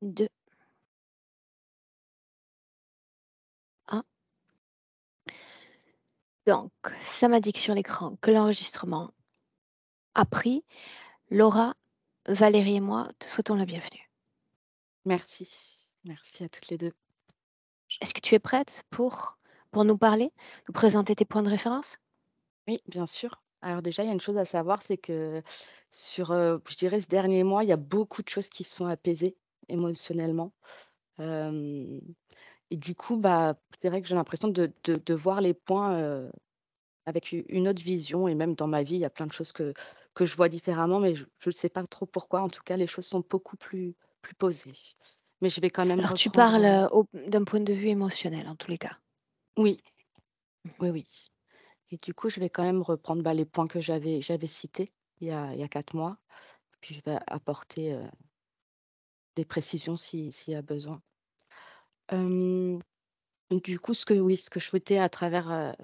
2, 1. Donc, ça m'indique sur l'écran que l'enregistrement a pris. Laura, Valérie et moi te souhaitons la bienvenue. Merci. Merci à toutes les 2. Est-ce que tu es prête pour nous parler, nous présenter tes points de référence? Oui, bien sûr. Alors déjà, il y a une chose à savoir, c'est que sur, je dirais ce dernier mois, il y a beaucoup de choses qui se sont apaisées émotionnellement. Hem et du coup, bah, c'est vrai que j'ai l'impression de voir les points, avec une autre vision et même dans ma vie, il y a plein de choses que je vois différemment, mais je ne sais pas trop pourquoi. En tout cas, les choses sont beaucoup plus posées. Mais je vais quand même Alors tu reprendre, parles, d'un point de vue émotionnel en tous les cas? oui, Mmh. oui, oui. Et du coup, je vais quand même reprendre, bah, les points que j'avais cités il y a 4 mois. Puis je vais apporter, des précisions s'il y a besoin. Hem, du coup, ce que je souhaitais à travers,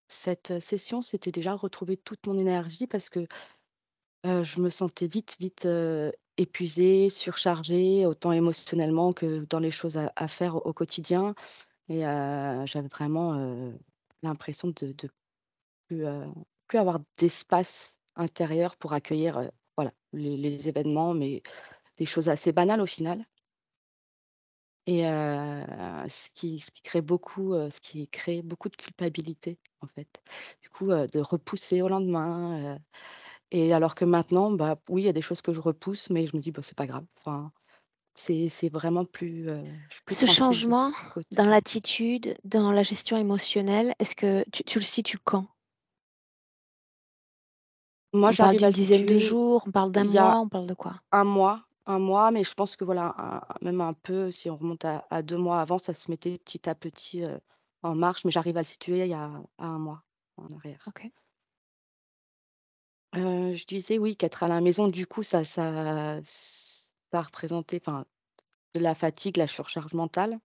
cette, session, c'était déjà retrouver toute mon énergie parce que, je me sentais vite, épuisée, surchargée, autant émotionnellement que dans les choses à faire au quotidien et j'avais vraiment, l'impression de plus, plus avoir d'espace intérieur pour accueillir, voilà, les événements, mais des choses assez banales au final et ce qui crée beaucoup de culpabilité, en fait. Du coup, de repousser au lendemain, et alors que maintenant, bah, oui, il y a des choses que je repousse, mais je me dis: «Bah, c'est pas grave». Enfin, c'est vraiment plus, je suis plus Ce tranquille de changement ce dans côté-là. l'attitude, dans la gestion émotionnelle, est-ce que tu le situes quand? Moi, On parle j'arrive à d'une le dizaine de situer jours, on parle d'un il y a mois, on parle de quoi? un mois, mais je pense que voilà, même un peu, si on remonte à 2 mois avant, ça se mettait petit à petit, en marche, mais j'arrive à le situer il y a à 1 mois en arrière. OK. Je disais oui, qu'être à la maison, du coup, ça représentait, enfin, de la fatigue, la surcharge mentale,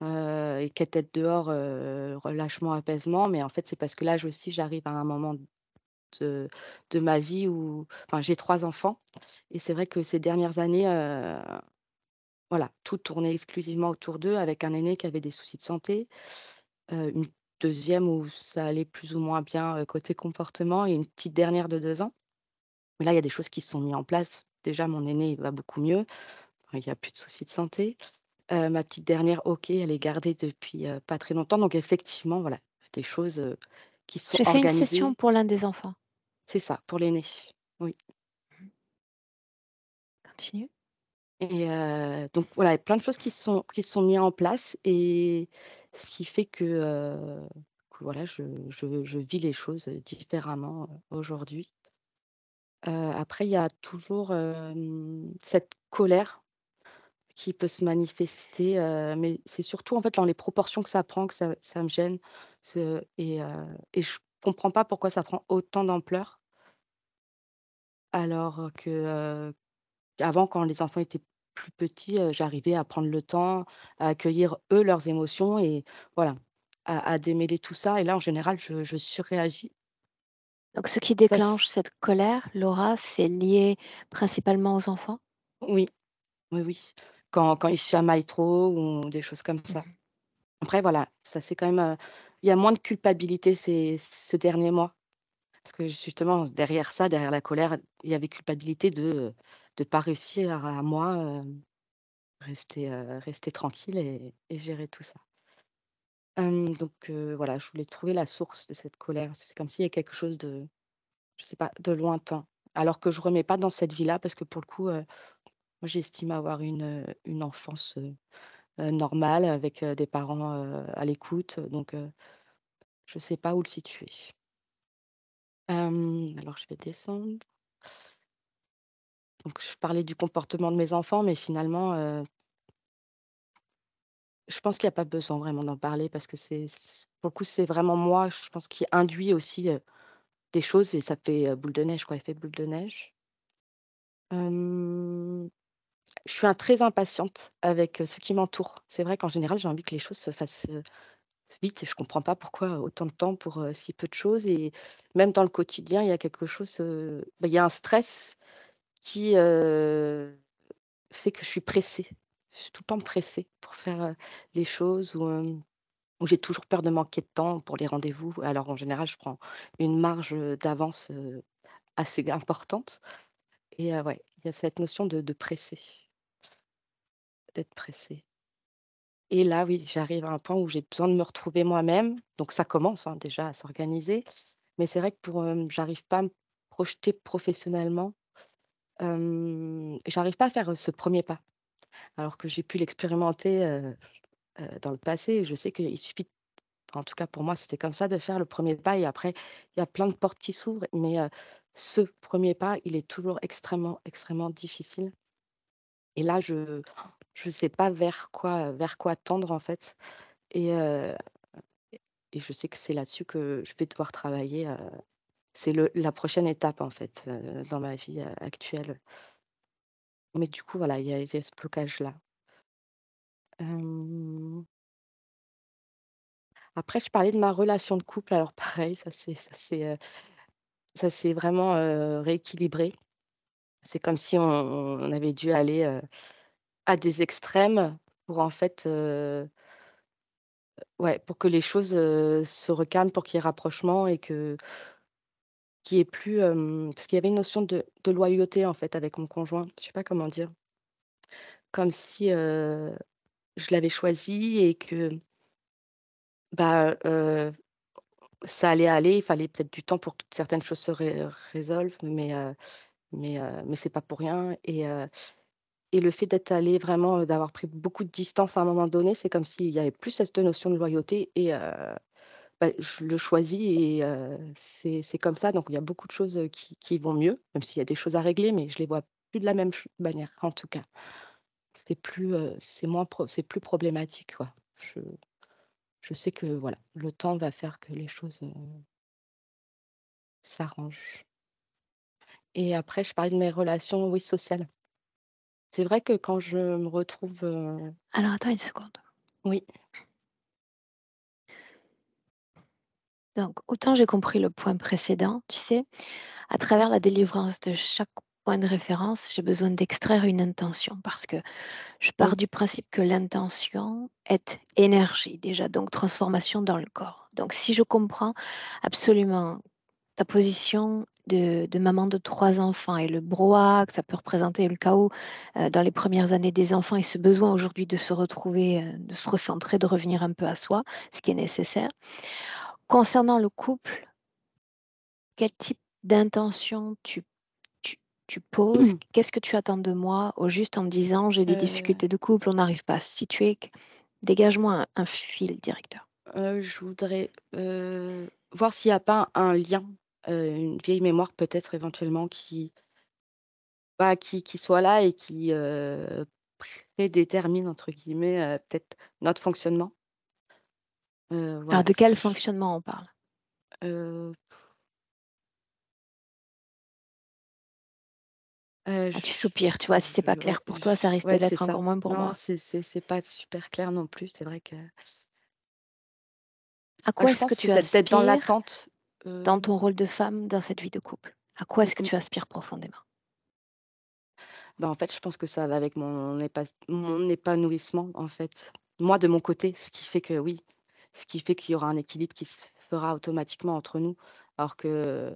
et qu'être dehors, relâchement, apaisement, mais en fait, c'est parce que là, aussi, j'arrive à un moment de de ma vie où enfin, j'ai 3 enfants et c'est vrai que ces dernières années, voilà, tout tournait exclusivement autour d'eux avec un aîné qui avait des soucis de santé, une deuxième où ça allait plus ou moins bien, côté comportement et une petite dernière de 2 ans. Mais là, il y a des choses qui se sont mis en place. Déjà, mon aîné, il va beaucoup mieux, enfin, il y a plus de soucis de santé. Ma petite dernière, OK, elle est gardée depuis, pas très longtemps, donc effectivement, voilà, des choses, qui se sont J'ai fait une session organisées. pour l'un des enfants. C'est ça, pour l'aîné. Oui. Mmh. Continue. Et donc voilà, il y a plein de choses qui se sont mis en place et ce qui fait que voilà, je vis les choses, différemment, aujourd'hui. Après il y a toujours, cette colère qui peut se manifester, mais c'est surtout en fait dans les proportions que ça prend que ça me gêne. Et je comprends pas pourquoi ça prend autant d'ampleur alors qu'avant quand les enfants étaient plus petits, j'arrivais à prendre le temps, à accueillir eux, leurs émotions et voilà, à démêler tout ça et là en général je surréagis. Donc ce qui Ça s déclenche cette colère, Laura, c'est lié principalement aux enfants? Oui, oui, oui. Quand ils se chamaillent trop ou des choses comme ça. Mmh. Après voilà, ça c'est quand même, il y a moins de culpabilité ce dernier mois. Parce que justement derrière ça, derrière la colère, il y avait culpabilité de pas réussir à moi, rester tranquille et gérer tout ça. Donc voilà, je voulais trouver la source de cette colère. C'est comme s'il y a quelque chose de, je sais pas, de lointain. Alors que je remets pas dans cette vie-là parce que pour le coup, moi j'estime avoir une enfance, normale avec, des parents, à l'écoute, donc je sais pas où le situer. Alors je vais descendre. Donc je parlais du comportement de mes enfants, mais finalement, je pense qu'il y a pas besoin vraiment d'en parler parce que pour le coup, c'est vraiment moi, je pense, qui induit aussi, des choses et ça fait, boule de neige, quoi, effet boule de neige. Hem, je suis un très impatiente avec, ceux qui m'entourent. C'est vrai qu'en général, j'ai envie que les choses se fassent, vite et je comprends pas pourquoi autant de temps pour, si peu de choses et même dans le quotidien, il y a quelque chose, bah, il y a un stress qui, fait que je suis pressée. Je suis tout le temps pressée pour faire, les choses ou j'ai toujours peur de manquer de temps pour les rendez-vous. Alors en général, je prends une marge, d'avance, assez importante et ouais, il y a cette notion de pressé, d'être pressée et là, oui, j'arrive à un point où j'ai besoin de me retrouver moi-même, donc ça commence, hein, déjà à s'organiser, mais c'est vrai que j'arrive pas à me projeter professionnellement, j'arrive pas à faire, ce premier pas, alors que j'ai pu l'expérimenter, dans le passé. Je sais qu'il suffit, en tout cas pour moi, c'était comme ça, de faire le premier pas et après il y a plein de portes qui s'ouvrent, mais ce premier pas, il est toujours extrêmement, extrêmement difficile et là, je sais pas vers quoi tendre, en fait et et je sais que c'est là-dessus que je vais devoir travailler, c'est la prochaine étape, en fait, dans ma vie, actuelle. Mais du coup, voilà, il y a ce blocage-là. Hem, Après je parlais de ma relation de couple, alors pareil, ça s'est vraiment, rééquilibré. C'est comme si on avait dû aller, à des extrêmes pour en fait, ouais, pour que les choses, se recalment, pour qu'il y ait rapprochement et qu'il y ait plus, parce qu'il y avait une notion de loyauté en fait avec mon conjoint. Je sais pas comment dire. Comme si, je l'avais choisi et que, bah, ça allait aller. Il fallait peut-être du temps pour que certaines choses se résolvent, mais c'est pas pour rien et le fait d'être allé vraiment, d'avoir pris beaucoup de distance à un moment donné, c'est comme s'il y avait plus cette notion de loyauté et bah, je le choisis et c'est comme ça, donc il y a beaucoup de choses, qui vont mieux, même s'il y a des choses à régler, mais je les vois plus de la même manière, en tout cas. C'est plus problématique, quoi. Je je sais que, voilà, le temps va faire que les choses, s'arrangent et après je parlais de mes relations, oui, sociales. C'est vrai que quand je me retrouve, Alors attends une seconde. oui. Donc, autant j'ai compris le point précédent, tu sais, à travers la délivrance de chaque point de référence, j'ai besoin d'extraire une intention parce que je pars Mmh. du principe que l'intention est énergie déjà, donc transformation dans le corps. Donc, si je comprends absolument ta position de maman de 3 enfants et le brouhaha que ça peut représenter et le chaos, dans les premières années des enfants et ce besoin aujourd'hui de se retrouver, de se recentrer, de revenir un peu à soi, ce qui est nécessaire. Concernant le couple, quel type d'intention tu tu poses? Qu'est-ce que tu attends de moi? Au juste en me disant: «J'ai des Heu difficultés de couple, on n'arrive pas à se situer». Dégage-moi un fil directeur. je voudrais, voir s'il y a pas un lien, une vieille mémoire peut-être éventuellement qui bah, qui soit là et qui, «prédétermine» entre guillemets, peut-être notre fonctionnement. Alors Voilà, de ce quel que je fonctionnement on parle? heu Ah, tu soupires, tu vois? Si c'est pas clair pour toi, ça risque de ouais, c'est l'être ça. encore moins pour Non, moi. c'est pas super clair non plus, c'est vrai que À bah, quoi je est-ce que pense tu c'est d'être dans aspires l'attente, dans ton rôle de femme dans cette vie de couple? À quoi mmh est-ce que mh. tu aspires profondément? Bah, en fait, je pense que ça va avec mon épanouissement, en fait. Moi, de mon côté, ce qui fait que oui, ce qui fait qu'il y aura un équilibre qui se fera automatiquement entre nous. Alors que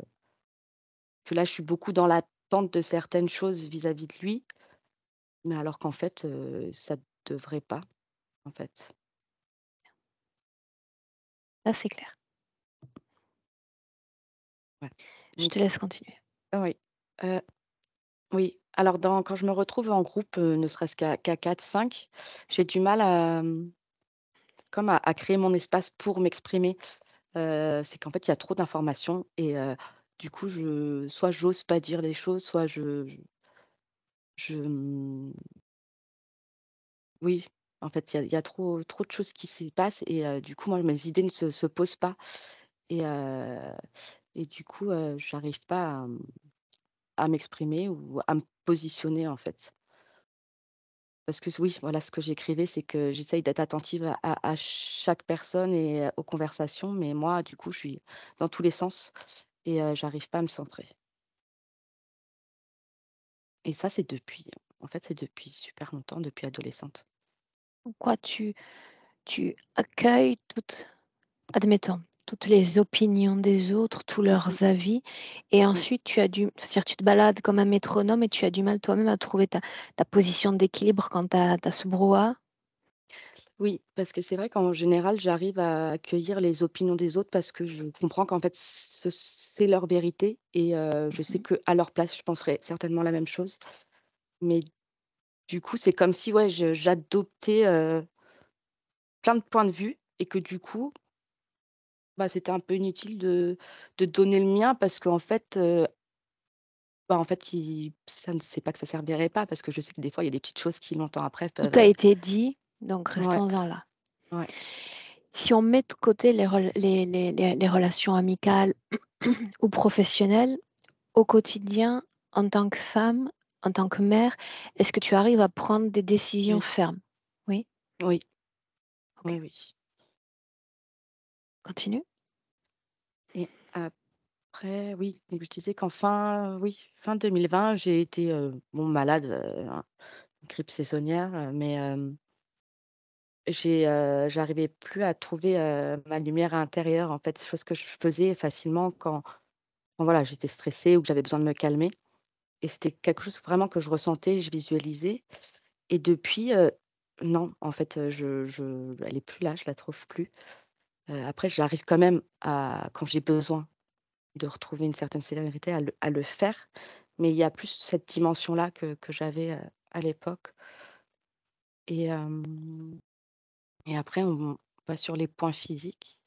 là, je suis beaucoup dans l'attente de certaines choses vis-à-vis de lui, mais alors qu'en fait, ça devrait pas, en fait. Là, c'est clair. Ouais. Je Donc te laisse continuer. oui, heu, oui. Alors quand je me retrouve en groupe, ne serait-ce qu'à 4-5, j'ai du mal comme à créer mon espace pour m'exprimer. C'est qu'en fait, il y a trop d'informations et du coup, soit j'ose pas dire les choses, soit je oui, en fait, il y a trop de choses qui s'y passent et du coup, moi, mes idées ne se posent pas et du coup, j'arrive pas à m'exprimer ou à me positionner, en fait. Parce que oui, voilà, ce que j'écrivais, c'est que j'essaye d'être attentive à chaque personne et aux conversations, mais moi, du coup, je suis dans tous les sens et j'arrive pas à me centrer et ça, c'est depuis. En fait, c'est depuis super longtemps, depuis adolescente. Pourquoi tu accueilles toutes admettons, toutes les opinions des autres, tous Mmh, leurs avis et mmh. ensuite tu as du c'est-à-dire tu te balades comme un métronome et tu as du mal toi-même à trouver ta position d'équilibre quand tu as ce brouhaha? Oui, parce que c'est vrai qu'en général, j'arrive à accueillir les opinions des autres parce que je comprends qu'en fait, c'est leur vérité et je sais Mmh. qu'à leur place, je penserais certainement la même chose. Mais du coup, c'est comme si, ouais, j'adoptais, plein de points de vue et que du coup, bah, c'était un peu inutile de donner le mien parce qu'en fait, bah, en fait, il ça ne c'est pas que ça servirait pas parce que je sais que des fois, il y a des petites choses qui longtemps après Tout peuvent, a été dit, donc ouais, restons-en là. ouais, Si on met de côté les relations amicales ou professionnelles, au quotidien, en tant que femme, en tant que mère, est-ce que tu arrives à prendre des décisions oui, fermes? Oui? oui, OK, oui, oui. continue. Et après, oui, donc je disais qu'en fin oui, fin 2020, j'ai été, bon malade, une grippe saisonnière, mais j'arrivais plus à trouver, ma lumière intérieure, en fait, chose que je faisais facilement quand voilà, j'étais stressée ou que j'avais besoin de me calmer et c'était quelque chose vraiment que je ressentais, je visualisais et depuis, non, en fait, je elle est plus là, je la trouve plus. Après j'arrive quand même à quand j'ai besoin de retrouver une certaine sérénité à le faire, mais il y a plus cette dimension-là que j'avais, à l'époque et et après on va sur les points physiques.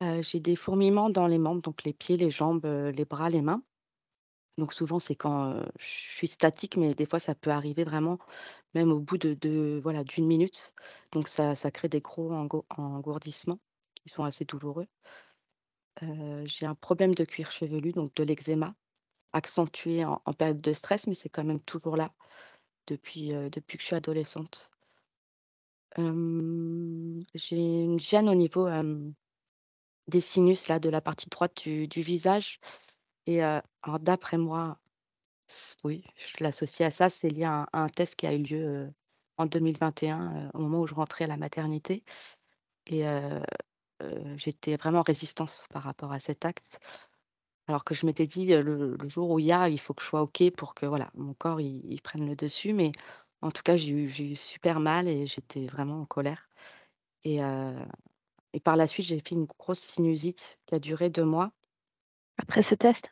J'ai des fourmillements dans les membres, donc les pieds, les jambes, les bras, les mains. Donc souvent c'est quand, je suis statique, mais des fois ça peut arriver vraiment même au bout de voilà, d'1 minute. Donc ça crée des gros engourdissements qui sont assez douloureux. J'ai un problème de cuir chevelu, donc de l'eczéma. Accentué en période de stress, mais c'est quand même toujours là depuis que je suis adolescente. J'ai une gêne au niveau, des sinus là, de la partie droite du visage et alors d'après moi, oui, je l'associe à ça, c'est lié à un test qui a eu lieu, en 2021, au moment où je rentrais à la maternité et j'étais vraiment en résistance par rapport à cet acte. Alors que je m'étais dit, le jour où il faut que je sois OK pour que voilà, mon corps il prenne le dessus. Mais en tout cas, j'ai eu super mal et j'étais vraiment en colère et et par la suite, j'ai fait une grosse sinusite qui a duré 2 mois. Après ce test?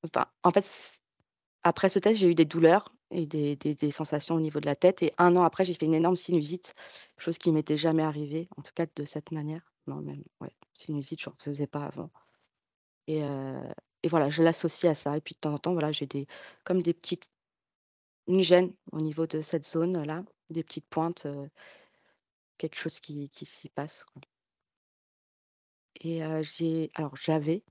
Enfin, en fait, après ce test, j'ai eu des douleurs et des sensations au niveau de la tête et 1 an après, j'ai fait une énorme sinusite, chose qui m'était jamais arrivée, en tout cas de cette manière. Non, même ouais, sinusite, j'en faisais pas avant. Et et voilà, je l'associe à ça et puis de temps en temps, voilà, j'ai des comme des petites une gêne au niveau de cette zone-là, des petites pointes, quelque chose qui s'y passe, quoi. Et j'avais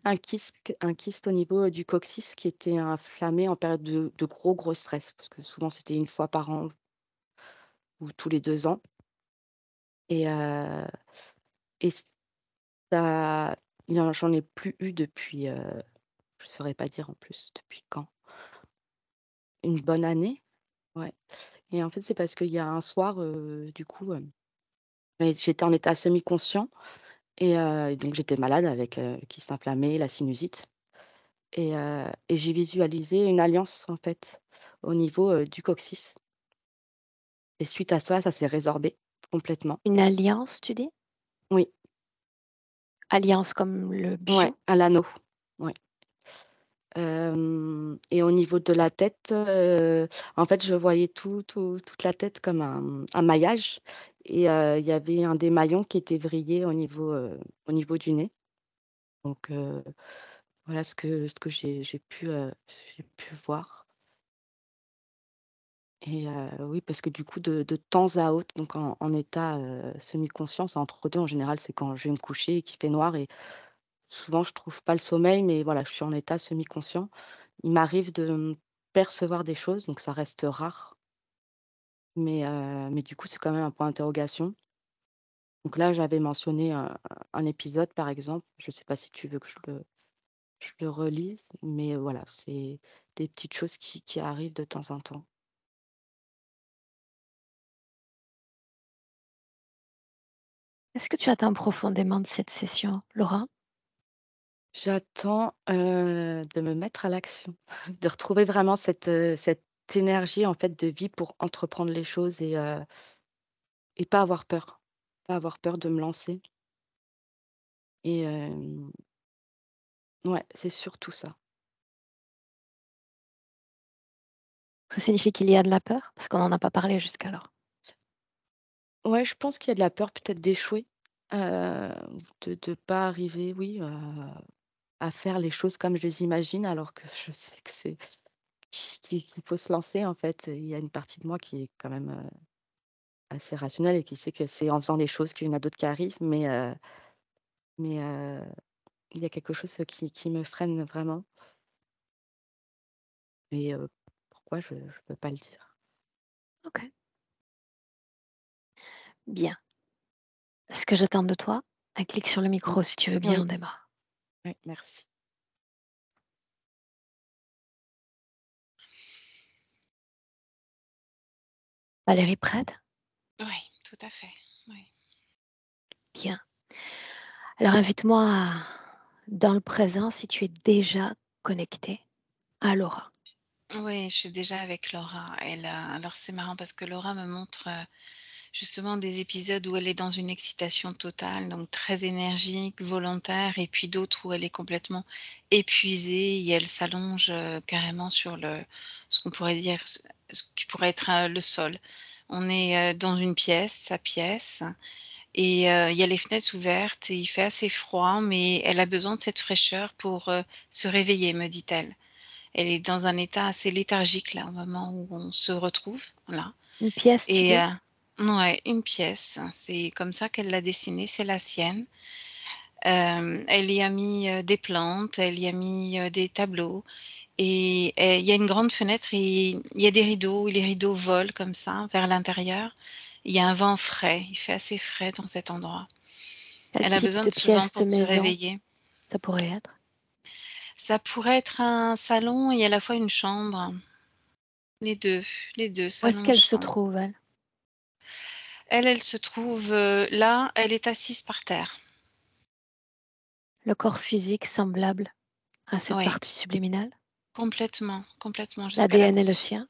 un kyste au niveau, du coccyx qui était inflammé en période de gros stress parce que souvent c'était une fois par an ou tous les 2 ans et et ça j'en ai plus eu depuis, je saurais pas dire en plus depuis quand. Une bonne année? Ouais. Et en fait, c'est parce qu'il y a un soir, du coup, j'étais en état semi-conscient et donc j'étais malade avec, kyste inflammé, la sinusite et j'ai visualisé une alliance, en fait, au niveau, du coccyx et suite à ça s'est résorbé complètement. Une alliance, tu dis? Oui, Alliance comme le ouais, bijou? à l'anneau. Ouais. Et au niveau de la tête, en fait, je voyais toute la tête comme un maillage et il y avait un des maillons qui était vrillé au niveau du nez. Donc voilà ce que j'ai pu voir et oui, parce que du coup, de temps à autre, donc en état, semi-conscience, entre 2 en général, c'est quand je vais me coucher et qu'il fait noir et souvent je trouve pas le sommeil, mais voilà, je suis en état semi-conscient. Il m'arrive de, percevoir des choses, donc ça reste rare, mais du coup, c'est quand même un point d'interrogation. Donc là, j'avais mentionné un épisode, par exemple, je sais pas si tu veux que je le relise, mais voilà, des petites choses qui arrivent de temps en temps. Est-ce que tu attends profondément de cette session, Laura? J'attends, de me mettre à l'action, de retrouver vraiment cette énergie, en fait, de vie pour entreprendre les choses et pas avoir peur. Pas avoir peur de me lancer et ouais, c'est surtout ça. Ça signifie qu'il y a de la peur? Parce qu'on n'en a pas parlé jusqu'alors. Ouais, je pense qu'il y a de la peur peut-être d'échouer, heu, de pas arriver, oui, à faire les choses comme je les imagine alors que je sais que c'est qu'il faut se lancer, en fait. Il y a une partie de moi qui est quand même, assez rationnelle et qui sait que c'est en faisant les choses qu'il y en a d'autres qui arrivent, mais il y a quelque chose qui me freine vraiment et pourquoi je peux pas le dire. OK, bien. Ce que j'attends de toi, un clic sur le Mmh. micro si tu veux bien, Oui, on démarre. oui, merci. Valérie, prête? Oui, tout à fait, oui. Bien. Alors invite-moi dans le présent si tu es déjà connectée à Laura. Oui, je suis déjà avec Laura. Alors c'est marrant parce que Laura me montre, justement des épisodes où elle est dans une excitation totale, donc très énergique, volontaire et puis d'autres où elle est complètement épuisée et elle s'allonge, carrément sur ce qu'on pourrait dire, ce qui pourrait être, le sol. On est, dans une pièce, sa pièce et il y a les fenêtres ouvertes et il fait assez froid, mais elle a besoin de cette fraîcheur pour, se réveiller, me dit-elle. Elle est dans un état assez léthargique là, au moment où on se retrouve, voilà Une pièce, tu et dis? ouais, une pièce, c'est comme ça qu'elle l'a dessinée, c'est la sienne. Elle y a mis, des plantes, elle y a mis, des tableaux et il y a une grande fenêtre et il y a des rideaux et les rideaux volent comme ça vers l'intérieur. Il y a un vent frais, il fait assez frais dans cet endroit. Quel Elle a type besoin de de ce vent pièce de pour se maison réveiller. ça pourrait être? Ça pourrait être un salon et à la fois une chambre, les 2, les 2, Où est-ce salon et qu'elle se chambre. trouve, elle? Elle se trouve, là, elle est assise par terre. Le corps physique semblable à cette Oui, partie subliminale? complètement, complètement jusqu'à la L'ADN est le pousse. sien?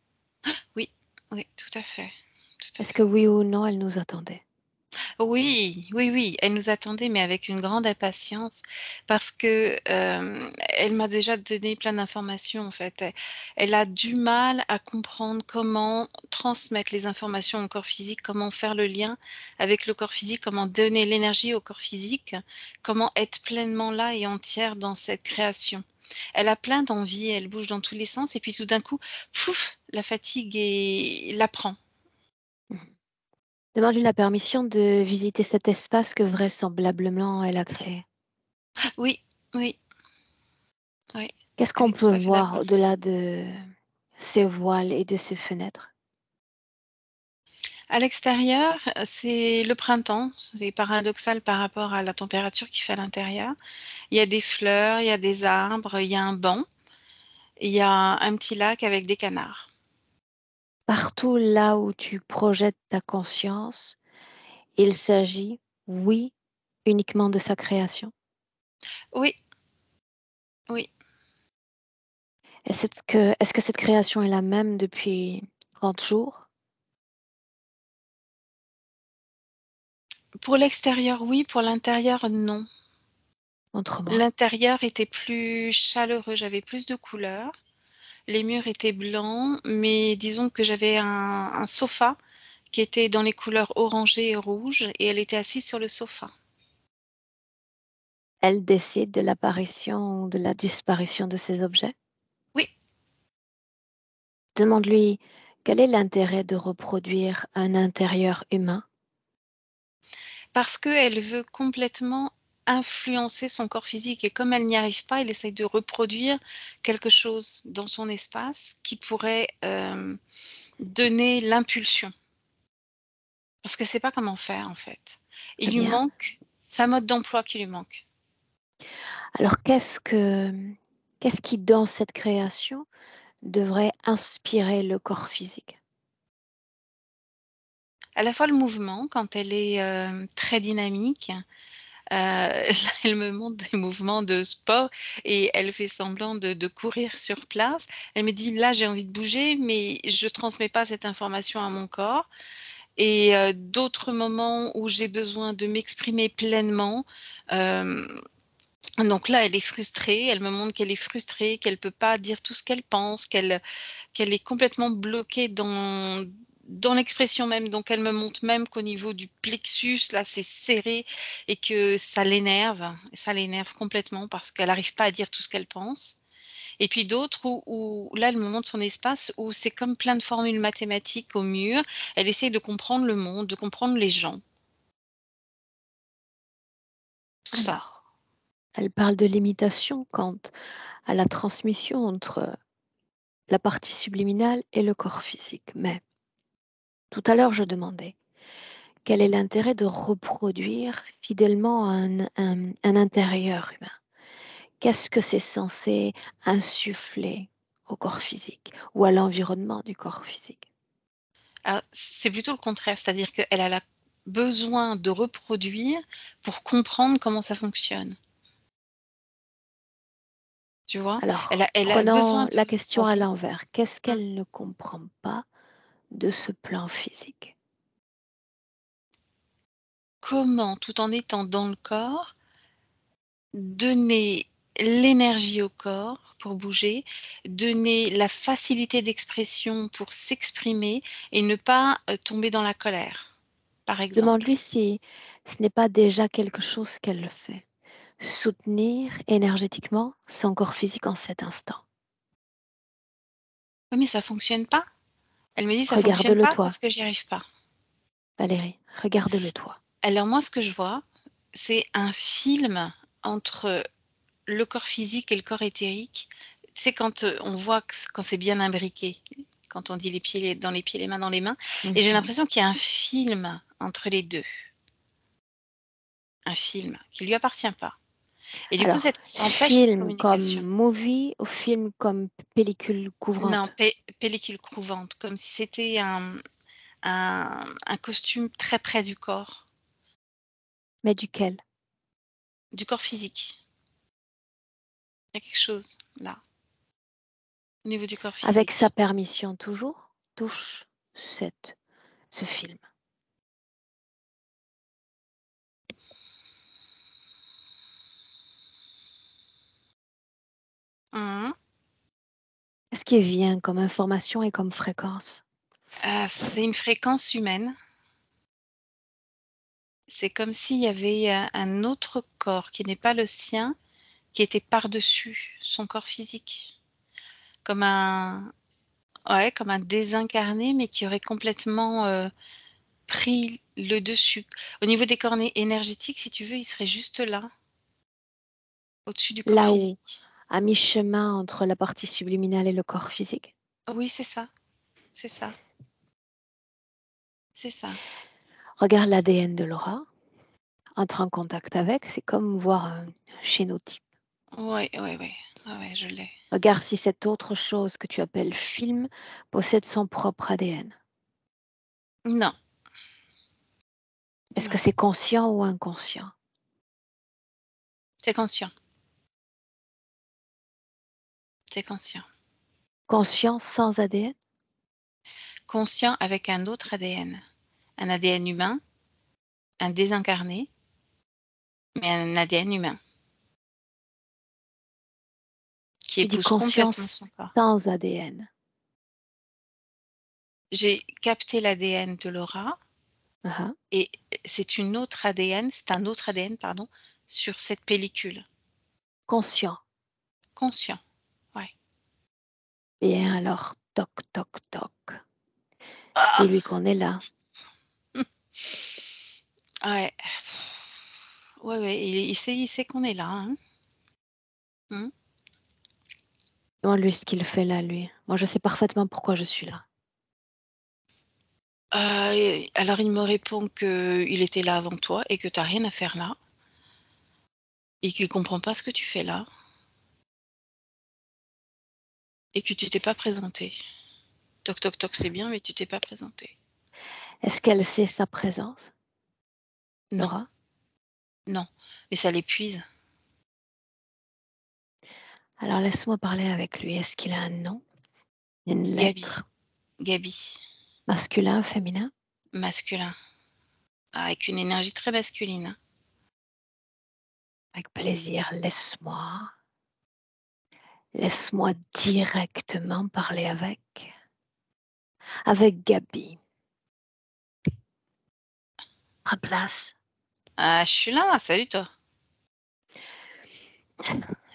Oui, oui, tout à fait, tout à Est-ce que fait. oui ou non, elle nous attendait? Oui, oui, oui, elle nous attendait, mais avec une grande impatience parce que, elle m'a déjà donné plein d'informations, en fait. Elle a du mal à comprendre comment transmettre les informations au corps physique, comment faire le lien avec le corps physique, comment donner l'énergie au corps physique, comment être pleinement là et entière dans cette création. Elle a plein d'envies, elle bouge dans tous les sens et puis tout d'un coup, pouf, la fatigue la prend. Mmh. Demande-lui la permission de visiter cet espace que vraisemblablement elle a créé. Oui, oui, oui, Qu'est-ce elle qu'on est tout peut à fait voir d'accord. au-delà de ces voiles et de ces fenêtres? À l'extérieur, c'est le printemps, c'est paradoxal par rapport à la température qu'il fait à l'intérieur. Il y a des fleurs, il y a des arbres, il y a un banc, il y a un petit lac avec des canards. Partout là où tu projettes ta conscience, il s'agit, oui, uniquement de sa création. Oui, oui. Est-ce que cette création est la même depuis 30 jours? Pour l'extérieur, oui, pour l'intérieur, non. Montre-moi. L'intérieur était plus chaleureux, j'avais plus de couleurs. Les murs étaient blancs, mais disons que j'avais un sofa qui était dans les couleurs orangées et rouges et elle était assise sur le sofa. Elle décide de l'apparition ou de la disparition de ces objets? Oui, Demande-lui quel est l'intérêt de reproduire un intérieur humain? parce qu'elle veut complètement influencer son corps physique et comme elle n'y arrive pas, elle essaye de reproduire quelque chose dans son espace qui pourrait, donner l'impulsion. Parce qu'elle sait pas comment faire, en fait. Très Il lui bien. manque c'est un mode d'emploi qui lui manque. Alors qu'est-ce qui dans cette création devrait inspirer le corps physique? À la fois le mouvement, quand elle est, très dynamique, là, elle me montre des mouvements de sport et elle fait semblant de courir sur place. Elle me dit: «Là, j'ai envie de bouger, mais je transmets pas cette information à mon corps». Et d'autres moments où j'ai besoin de m'exprimer pleinement, hem, donc là, elle est frustrée, elle me montre qu'elle est frustrée, qu'elle peut pas dire tout ce qu'elle pense, qu'elle est complètement bloquée dans l'expression même. Donc elle me montre même qu'au niveau du plexus, là, c'est serré et que ça l'énerve complètement parce qu'elle n'arrive pas à dire tout ce qu'elle pense. Et puis d'autres où là, elle me montre son espace où c'est comme plein de formules mathématiques au mur. Elle essaye de comprendre le monde, de comprendre les gens, tout ça. Alors, elle parle de limitation quant à la transmission entre la partie subliminale et le corps physique. Mais tout à l'heure, je demandais quel est l'intérêt de reproduire fidèlement un intérieur humain? Qu'est-ce que c'est censé insuffler au corps physique ou à l'environnement du corps physique? C'est plutôt le contraire, c'est-à-dire qu'elle a besoin de reproduire pour comprendre comment ça fonctionne, tu vois? Alors, Elle a besoin prenons de la question à vas-y. l'envers. Qu'est-ce Mmh. qu'elle ne comprend pas de ce plan physique? Comment, tout en étant dans le corps, donner l'énergie au corps pour bouger, donner la facilité d'expression pour s'exprimer et ne pas, tomber dans la colère, par exemple. Demande-lui si ce n'est pas déjà quelque chose qu'elle fait. Soutenir énergétiquement son corps physique en cet instant. «Oui, mais ça fonctionne pas». Elle me dit: «Ça fonctionne Regarde-le pas toi, parce que j'y arrive pas». Valérie, regarde-le toi. Alors moi, ce que je vois, c'est un film entre le corps physique et le corps éthérique. Tu sais, quand, on voit quand c'est bien imbriqué, quand on dit dans les pieds, les mains dans les mains et j'ai Mhm. l'impression qu'il y a un film entre les 2, un film qui lui appartient pas et du coup, Alors, ça empêche cette film comme communication. movie ou film comme pellicule Non, couvrante, pellicule couvente, comme si c'était un costume très près mais duquel? du corps physique. Il y a quelque chose là, au niveau du corps Avec sa physique. permission toujours, touche ce film. Mmh mh. Qu'est-ce qui vient comme information et comme fréquence? C'est une fréquence humaine. C'est comme s'il y avait, un autre corps qui n'est pas le sien, qui était par-dessus son corps physique. Comme un ouais, comme un désincarné, mais qui aurait complètement, pris le dessus. Au niveau des corps énergétiques, si tu veux, il serait juste là, au-dessus du corps Là où, physique. à mi-chemin entre la partie subliminale et le corps physique. Oui, c'est ça, c'est ça. Regarde l'ADN de Laura, entre en contact avec, c'est comme voir un génotype. Oui, oui, oui. Ouais, ouais, je l'ai. Regarde si cette autre chose que tu appelles film possède son propre ADN. Non, Est-ce que non, c'est conscient ou inconscient? c'est conscient, c'est conscient. Conscient sans ADN? Conscient avec un autre ADN. Un ADN humain, un désincarné, mais un ADN humain, qui Tu dis épouse complètement conscience son corps. sans ADN. J'ai capté l'ADN de Laura Ah, et c'est un autre ADN, pardon, sur cette pellicule. conscient. Conscient, ouais. Bien alors, toc, toc, toc. Ah! Dis-lui qu'on est là. Ouais. Ouais, ouais, il sait qu'on est là, hein. Mmh. Demande-lui ce qu'il fait là, lui. Moi, je sais parfaitement pourquoi je suis là. Et alors il me répond qu'il était là avant toi et que tu as rien à faire là et qu'il comprend pas ce que tu fais là. et que tu t'es pas présenté. Toc toc toc, c'est bien, mais tu t'es pas présenté. Est-ce qu'elle sait sa présence, Non, Laura? non, mais ça l'épuise. Alors laisse-moi parler avec lui. Est-ce qu'il a un nom? Une Gabi, lettre? Gabi, Masculin, féminin? masculin, avec une énergie très masculine, hein. Avec plaisir, laisse-moi directement parler avec Gabi. À place. Ah, je suis là, salut toi.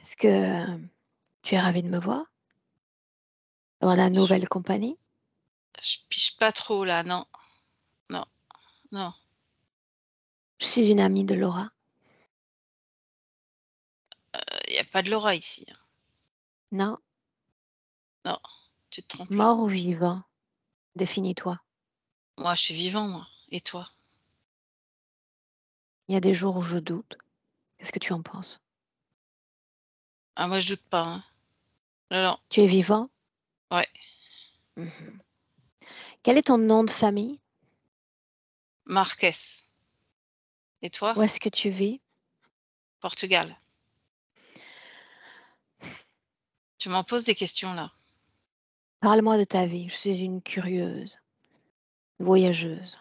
Est-ce que tu es ravi de me voir dans la Je, nouvelle compagnie? je piche pas trop là, non, non, non. Je suis une amie de Laura. Il n'y a pas de Laura ici, hein. Non, Non, tu te trompes là. mort ou vivant? Définis-toi. Moi, je suis vivant, moi. Et toi? Il y a des jours où je doute. Qu'est-ce que tu en penses? Ah, moi, je doute pas, hein. Non, non, Tu es vivant? ouais. Mhm. Quel est ton nom de famille? Marquès. Et toi? Où est-ce que tu vis? Portugal. Tu m'en poses des questions là. Parle-moi de ta vie. Je suis une curieuse, voyageuse.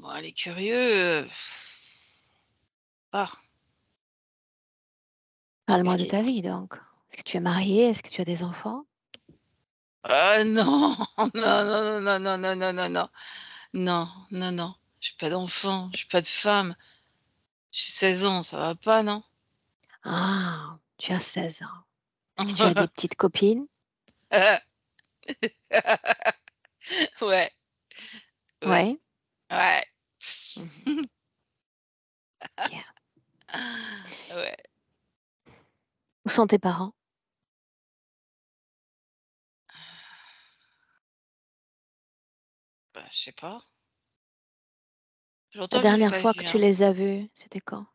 Bon, les curieux. Ah, qu'est-ce Parle-moi de qui. ta vie donc. Est-ce que tu es mariée? Est-ce que tu as des enfants? Non, non, non, non, non, non, non, non, non. Non, non, non. J'ai pas d'enfant, j'ai pas de femme. J'ai 16 ans, ça va pas, non? Ah, tu as 16 ans. Est-ce que tu as des petites copines? Ouais, ouais, Ouais. ouais. Mhm. Bien. Ouais. Où sont tes parents? Bah, je sais pas. Ça fait La longtemps que je les ai dernière pas fois que vus, tu hein. les as vus, c'était quand?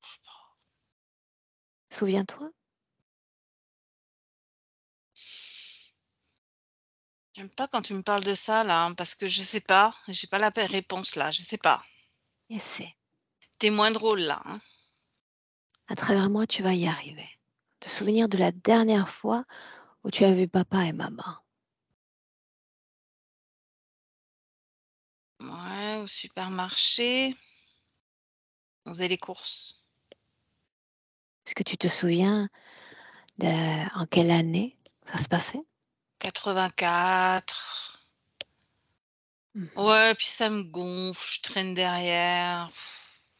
Je sais pas. Souviens-toi? J'aime pas quand tu me parles de ça là, hein, parce que je sais pas, j'ai pas la réponse là, je sais pas. Essaie. T'es moins drôle là, hein. À travers moi, tu vas y arriver. Te souvenir de la dernière fois où tu as vu papa et maman. Ouais, au supermarché, on faisait les courses. Est-ce que tu te souviens en quelle année ça se passait? 84. Mhm. Ouais, puis ça me gonfle, je traîne derrière.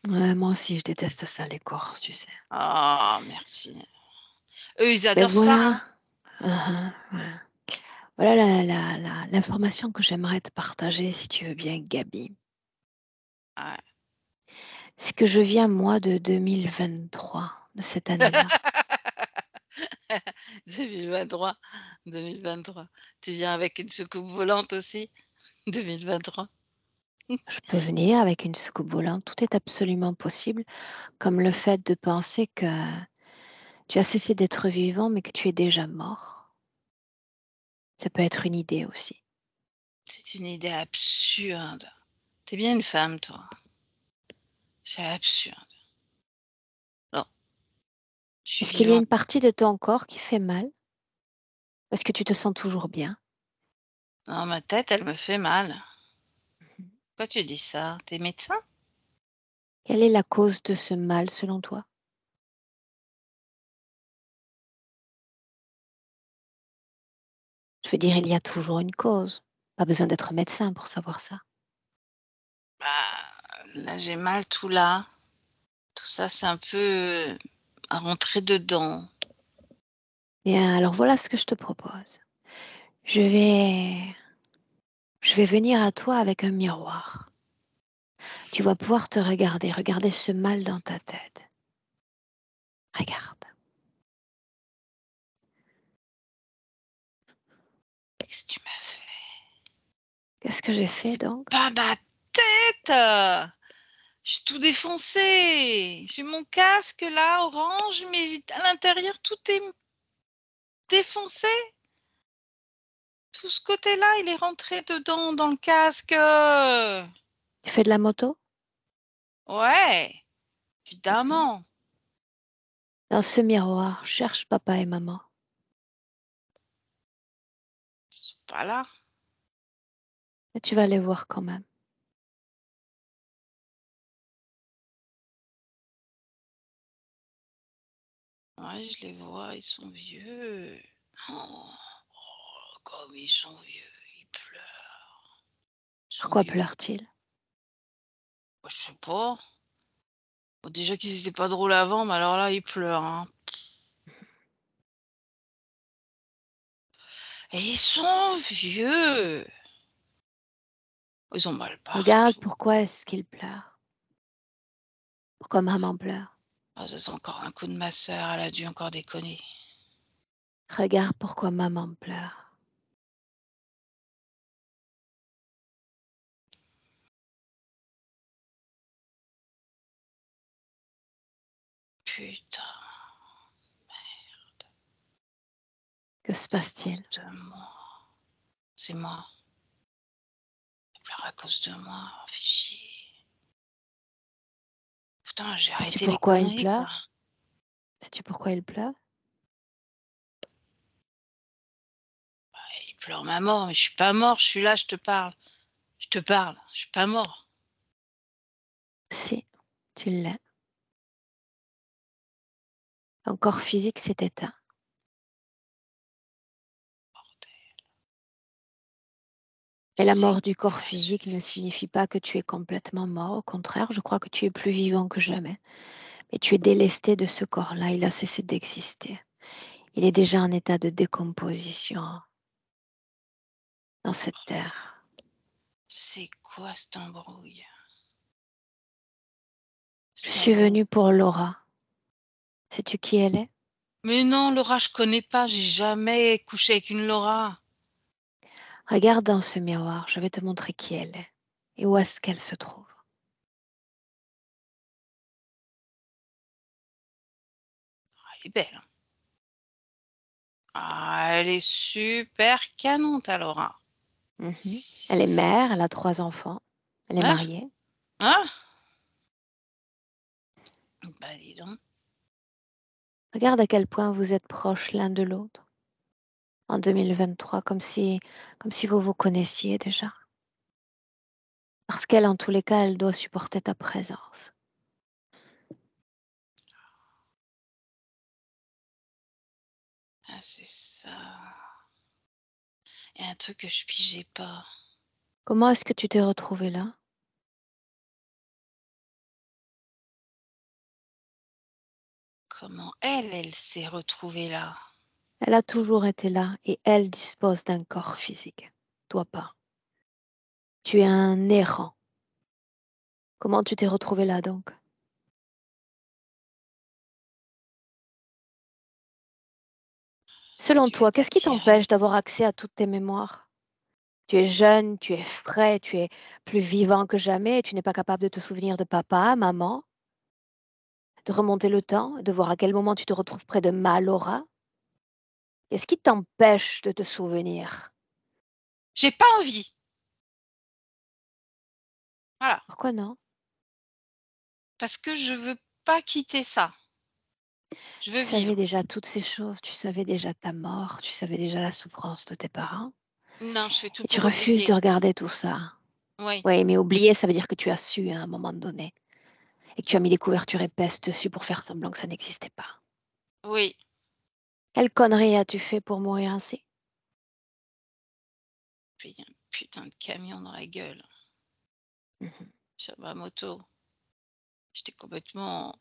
Ouais, moi aussi, je déteste ça, les courses, tu sais. Ah, merci. Eux, ils Mais adorent ça, voilà, hein. ouais. Voilà l'information que j'aimerais te partager, si tu veux bien, Gabi. Ouais. C'est que je viens, moi, de 2023, de cette année-là. 2023, 2023. Tu viens avec une soucoupe volante aussi? 2023. Je peux venir avec une soucoupe volante, tout est absolument possible, comme le fait de penser que tu as cessé d'être vivant, mais que tu es déjà mort. Ça peut être une idée aussi. C'est une idée absurde. T'es bien une femme, toi. C'est absurde. Non, je suis Est-ce qu'il y a vivante. une partie de ton corps qui fait mal? Est-ce que tu te sens toujours bien? Non, ma tête, elle me fait mal. Mhm. Pourquoi tu dis ça? T'es médecin? Quelle est la cause de ce mal selon toi? Je veux dire, il y a toujours une cause. Pas besoin d'être médecin pour savoir ça. Bah, là, j'ai mal tout là. Tout ça, c'est un peu à rentrer dedans. Bien, alors voilà ce que je te propose. Je vais, je vais venir à toi avec un miroir. Tu vas pouvoir te regarder ce mal dans ta tête. Regarde. Qu'est-ce que tu m'as fait? Qu'est-ce que j'ai fait C'est donc? pas ma tête! J'ai tout défoncé. J'ai mon casque là, orange, mais à l'intérieur, tout est défoncé. Tout ce côté-là, il est rentré dedans, dans le casque. Tu fais de la moto? Ouais, Mhm. évidemment. Dans ce miroir, cherche papa et maman. Ils sont pas là. Et tu vas les voir quand même. Ouais, je les vois, ils sont vieux. Oh, comme ils sont vieux, ils pleurent. Ils sont Pourquoi vieux. pleure-t-il? Je sais pas. Bon, déjà qu'ils étaient pas drôles avant, mais alors là, ils pleurent, hein. Et ils sont vieux. Ils ont mal Regarde partout. pourquoi est-ce qu'il pleure. Pourquoi maman pleure. Ah, ça, c'est encore un coup de ma sœur, elle a dû encore déconner. Regarde pourquoi maman pleure. Putain, Que se c'est à cause passe-t-il? de moi. C'est moi. Elle pleure à cause de moi. Oh, fais chier. Putain, j'ai Sais-tu arrêté les pourquoi il conneries, quoi. pleure? Sais-tu pourquoi il pleure? Il pleure ma mort, mais je suis pas mort, je suis là, je te parle. Je te parle, je suis pas mort. Si, tu l'es. Ton corps physique s'est éteint. Et la C'est mort du corps quoi ce physique ne film? signifie pas que tu es complètement mort. Au contraire, je crois que tu es plus vivant que jamais. Mais tu es délesté de ce corps-là. Il a cessé d'exister. Il est déjà en état de décomposition dans cette terre. C'est quoi cette embrouille? Je Cette suis embrouille. venue pour Laura. Sais-tu qui elle est? Mais non, Laura, je connais pas, j'ai jamais couché avec une Laura. Regarde dans ce miroir. Je vais te montrer qui elle est et où est-ce qu'elle se trouve. Elle est belle, hein. Ah, elle est super canon, ta Laura. Mhm. Elle est mère, elle a 3 enfants. Elle est Hein? mariée. Hein? Bah, dis donc. Regarde à quel point vous êtes proches l'un de l'autre en 2023, comme si vous vous connaissiez déjà. Parce qu'elle, en tous les cas, elle doit supporter ta présence. Ah, c'est ça. Et un truc que je pigeais pas. Comment est-ce que tu t'es retrouvée là? Comment elle s'est retrouvée là? Elle a toujours été là et elle dispose d'un corps physique. Toi pas. Tu es un errant. Comment tu t'es retrouvée là donc? Elle a Selon dû toi, être qu'est-ce qui attirée. t'empêche d'avoir accès à toutes tes mémoires? Tu es jeune, tu es frais, tu es plus vivant que jamais et tu n'es pas capable de te souvenir de papa, maman, de remonter le temps, de voir à quel moment tu te retrouves près de ma Laura. Qu'est-ce qui t'empêche de te souvenir? J'ai pas envie. Voilà. Pourquoi non? Parce que je veux pas quitter ça. Je Tu veux savais vivre. déjà toutes ces choses, tu savais déjà ta mort, tu savais déjà la souffrance de tes parents Non, je fais tout et tu pour refuses de oublier. regarder tout ça. Oui, Oui, mais oublier, ça veut dire que tu as su à un moment donné et que tu as mis des couvertures épaisses dessus pour faire semblant que ça n'existait pas. oui. Quelle connerie as-tu fait pour mourir ainsi? Puis un putain de camion dans la gueule Mhm. sur ma moto. J'étais complètement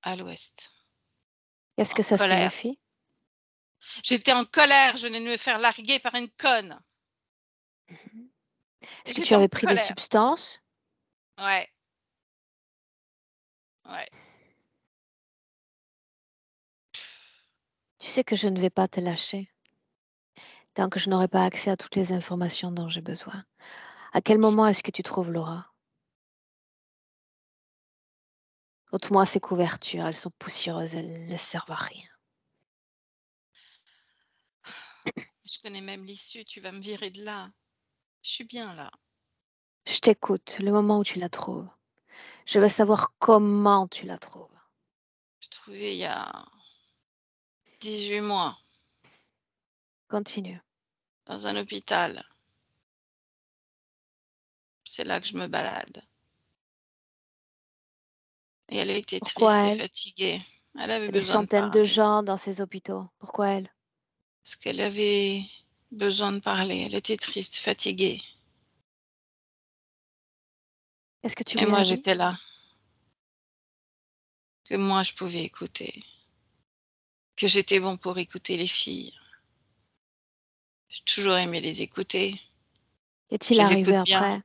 à l'ouest, Qu'est-ce que en ça colère. signifie? J'étais en colère, je venais de me faire larguer par une conne. Mhm. Et Est-ce que tu j'étais en avais pris des colère. substances? Ouais, ouais. Tu sais que je ne vais pas te lâcher tant que je n'aurai pas accès à toutes les informations dont j'ai besoin. À quel moment est-ce que tu trouves Laura? Ôte-moi ces couvertures, elles sont poussiéreuses, elles ne servent à rien. Je connais même l'issue, tu vas me virer de là. Je suis bien là. Je t'écoute, le moment où tu la trouves. Je veux savoir comment tu la trouves. Je trouvais il y a 18 mois, Continue. dans un hôpital. C'est là que je me balade. Et elle était Pourquoi triste et elle? fatiguée. Elle avait Il y a des besoin de centaines de parler. gens dans ces hôpitaux. Pourquoi elle? Parce qu'elle avait besoin de parler. Elle était triste, fatiguée. Est-ce que tu Et lui as moi, dit? j'étais là. Que moi, je pouvais écouter. Que j'étais bon pour écouter les filles. J'ai toujours aimé les écouter. Qu'est-il Je les arrivé écoute bien. après?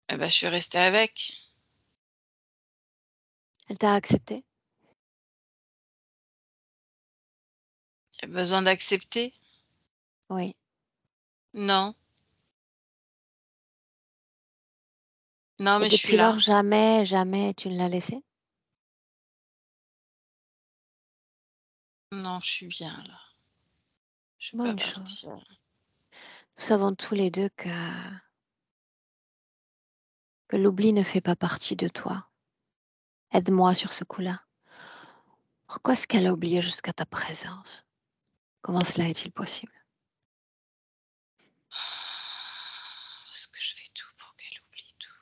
Eh ben, je suis restée avec. Elle t'a accepté? J'ai besoin d'accepter. Oui. Non. Non, Et mais je suis depuis là. lors, jamais, jamais tu ne l'as laissée? Non, je suis bien là. Je vais pas Bonne chose. partir. Nous savons tous les deux que l'oubli ne fait pas partie de toi. Aide-moi sur ce coup-là. Pourquoi est-ce qu'elle a oublié jusqu'à ta présence? Comment cela est-il possible? Parce que je fais tout pour qu'elle oublie tout.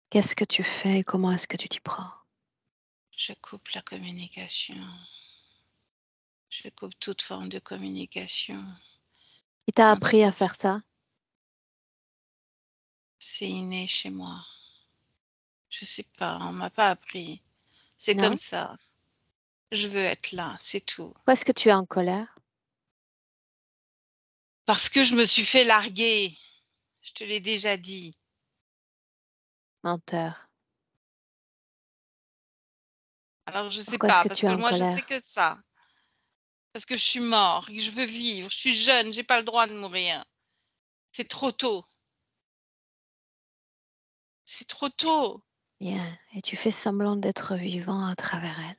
Qu'est-ce que tu fais et comment est-ce que tu t'y prends? Je coupe la communication. Je coupe toute forme de communication. Il t'a Entre... appris à faire ça? C'est inné chez moi. Je sais pas, on m'a pas appris. C'est comme Non? ça. Je veux être là, c'est tout. Pourquoi est-ce que tu es en colère? Parce que je me suis fait larguer. Je te l'ai déjà dit. Menteur. Alors je sais Pourquoi est-ce pas, que parce tu es que en moi je sais colère? que ça. Parce que je suis mort, et que je veux vivre. Je suis jeune, j'ai pas le droit de mourir. C'est trop tôt. C'est trop tôt. Bien. Et tu fais semblant d'être vivant à travers elle.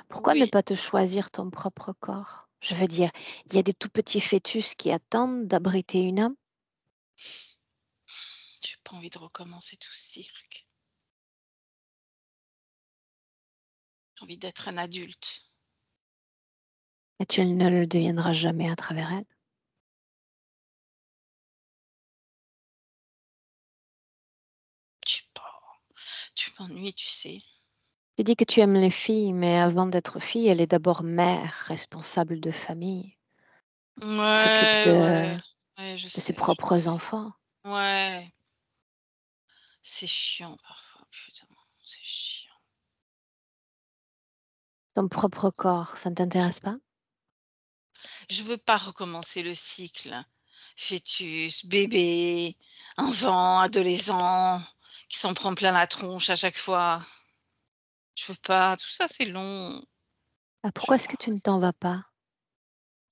Pourquoi ne Oui. pas te choisir ton propre corps? Je veux dire, il y a des tout petits fœtus qui attendent d'abriter une âme. J'ai pas envie de recommencer tout ce cirque. J'ai envie d'être un adulte. Et tu ne le deviendras jamais à travers elle. Je sais pas. Tu m'ennuies, tu sais. Tu dis que tu aimes les filles, mais avant d'être fille, elle est d'abord mère, responsable de famille, s'occupe Ouais, ouais. de Ouais, ses je propres sais. enfants. Ouais. C'est chiant parfois, putain. C'est chiant. Ton propre corps, ça ne t'intéresse pas? Je veux pas recommencer le cycle. Fœtus, bébé, enfant, adolescent, qui s'en prend plein la tronche à chaque fois. Je veux pas, tout ça c'est long. Ah, Je pourquoi veux est-ce que pas. tu ne t'en vas pas?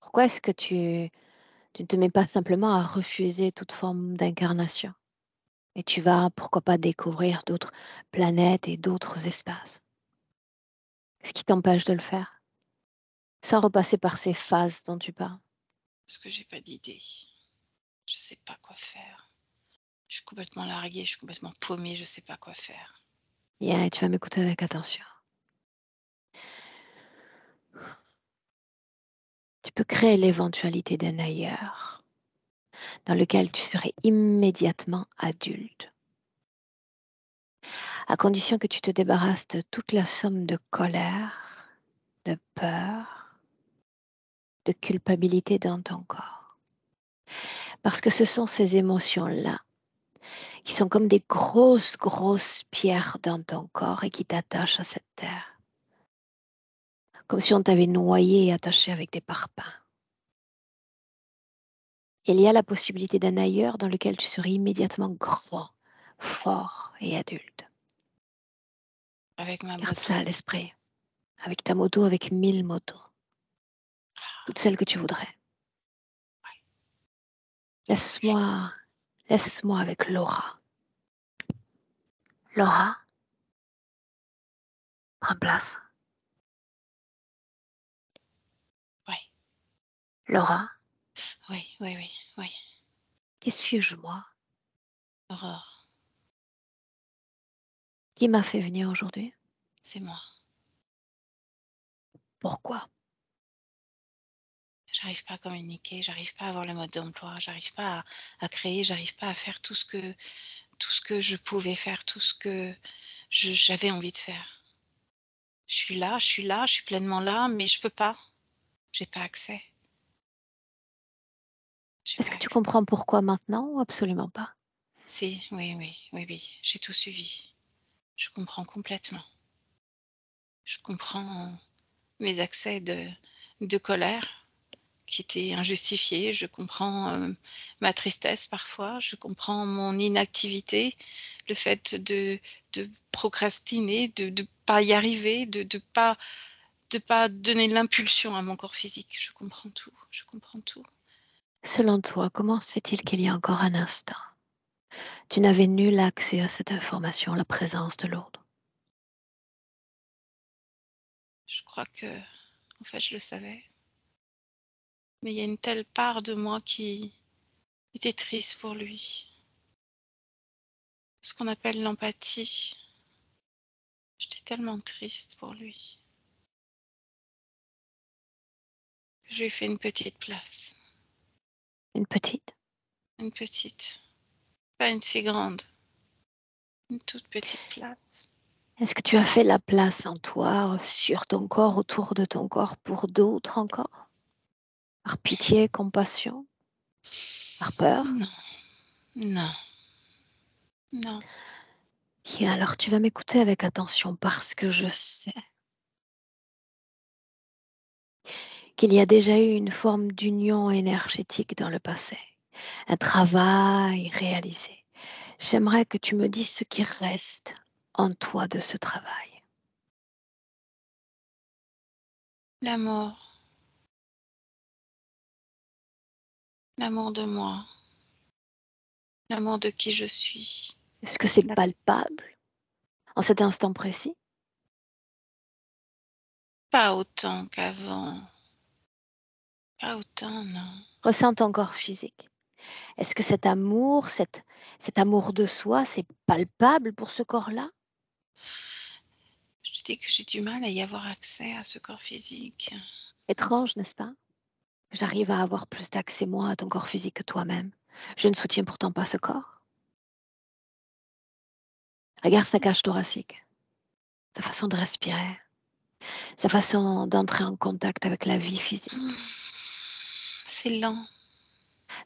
Pourquoi est-ce que tu ne te mets pas simplement à refuser toute forme d'incarnation? Et tu vas, pourquoi pas, découvrir d'autres planètes et d'autres espaces. Qu'est-ce qui t'empêche de le faire? Sans repasser par ces phases dont tu parles. Parce que j'ai pas d'idée. Je sais pas quoi faire. Je suis complètement larguée, je suis complètement paumée, je sais pas quoi faire. Bien, et tu vas m'écouter avec attention. Tu peux créer l'éventualité d'un ailleurs dans lequel tu serais immédiatement adulte, à condition que tu te débarrasses de toute la somme de colère, de peur, de culpabilité dans ton corps. Parce que ce sont ces émotions-là qui sont comme des grosses, grosses pierres dans ton corps et qui t'attachent à cette terre. Comme si on t'avait noyé et attaché avec des parpaings. Il y a la possibilité d'un ailleurs dans lequel tu serais immédiatement grand, fort et adulte. Avec ma Garde ça moto. à l'esprit. Avec ta moto, avec 1000 motos. Toutes celles que tu voudrais. Laisse-moi, laisse-moi avec Laura. Laura, prends place. Oui, Laura, oui, oui, oui, oui. qui suis-je moi? Aurore, Qui m'a fait venir aujourd'hui? c'est moi. Pourquoi? J'arrive pas à communiquer, j'arrive pas à avoir le mode d'emploi, j'arrive pas à créer, j'arrive pas à faire tout ce que je pouvais faire, tout ce que j'avais envie de faire. Je suis là, je suis pleinement là, mais je peux pas. J'ai pas accès. J'ai Est-ce pas que tu accès. comprends pourquoi maintenant ou absolument pas? Si, oui, oui, oui, oui, j'ai tout suivi. Je comprends complètement. Je comprends mes accès de colère qui étaient injustifiés. Je comprends, ma tristesse parfois. Je comprends mon inactivité, le fait de procrastiner, de pas y arriver, de pas donner l'impulsion à mon corps physique. Je comprends tout, je comprends tout. Selon toi, comment se fait-il qu'il y a encore un instant, tu n'avais nul accès à cette information, la présence de l'autre? Je crois que, en fait, je le savais, mais il y a une telle part de moi qui était triste pour lui. Ce qu'on appelle l'empathie. J'étais tellement triste pour lui que je lui ai fait une petite place. Une petite? Une petite, pas une si grande, une toute petite place. Est-ce que tu as fait la place en toi, sur ton corps, autour de ton corps, pour d'autres encore? Par pitié, compassion, par peur? Non, non, non. Et alors tu vas m'écouter avec attention parce que je sais qu'il y a déjà eu une forme d'union énergétique dans le passé, un travail réalisé. J'aimerais que tu me dises ce qui reste en toi de ce travail. L'amour, l'amour de moi, l'amour de qui je suis. Est-ce que c'est La- palpable en cet instant précis? Pas autant qu'avant, pas autant, non. Ressens ton corps physique. Est-ce que cet amour, cet amour de soi, c'est palpable pour ce corps-là? Je te dis que j'ai du mal à y avoir accès à ce corps physique. Étrange, n'est-ce pas? J'arrive à avoir plus d'accès, moi, à ton corps physique que toi-même. Je ne soutiens pourtant pas ce corps. Regarde sa cage thoracique, sa façon de respirer, sa façon d'entrer en contact avec la vie physique. C'est lent.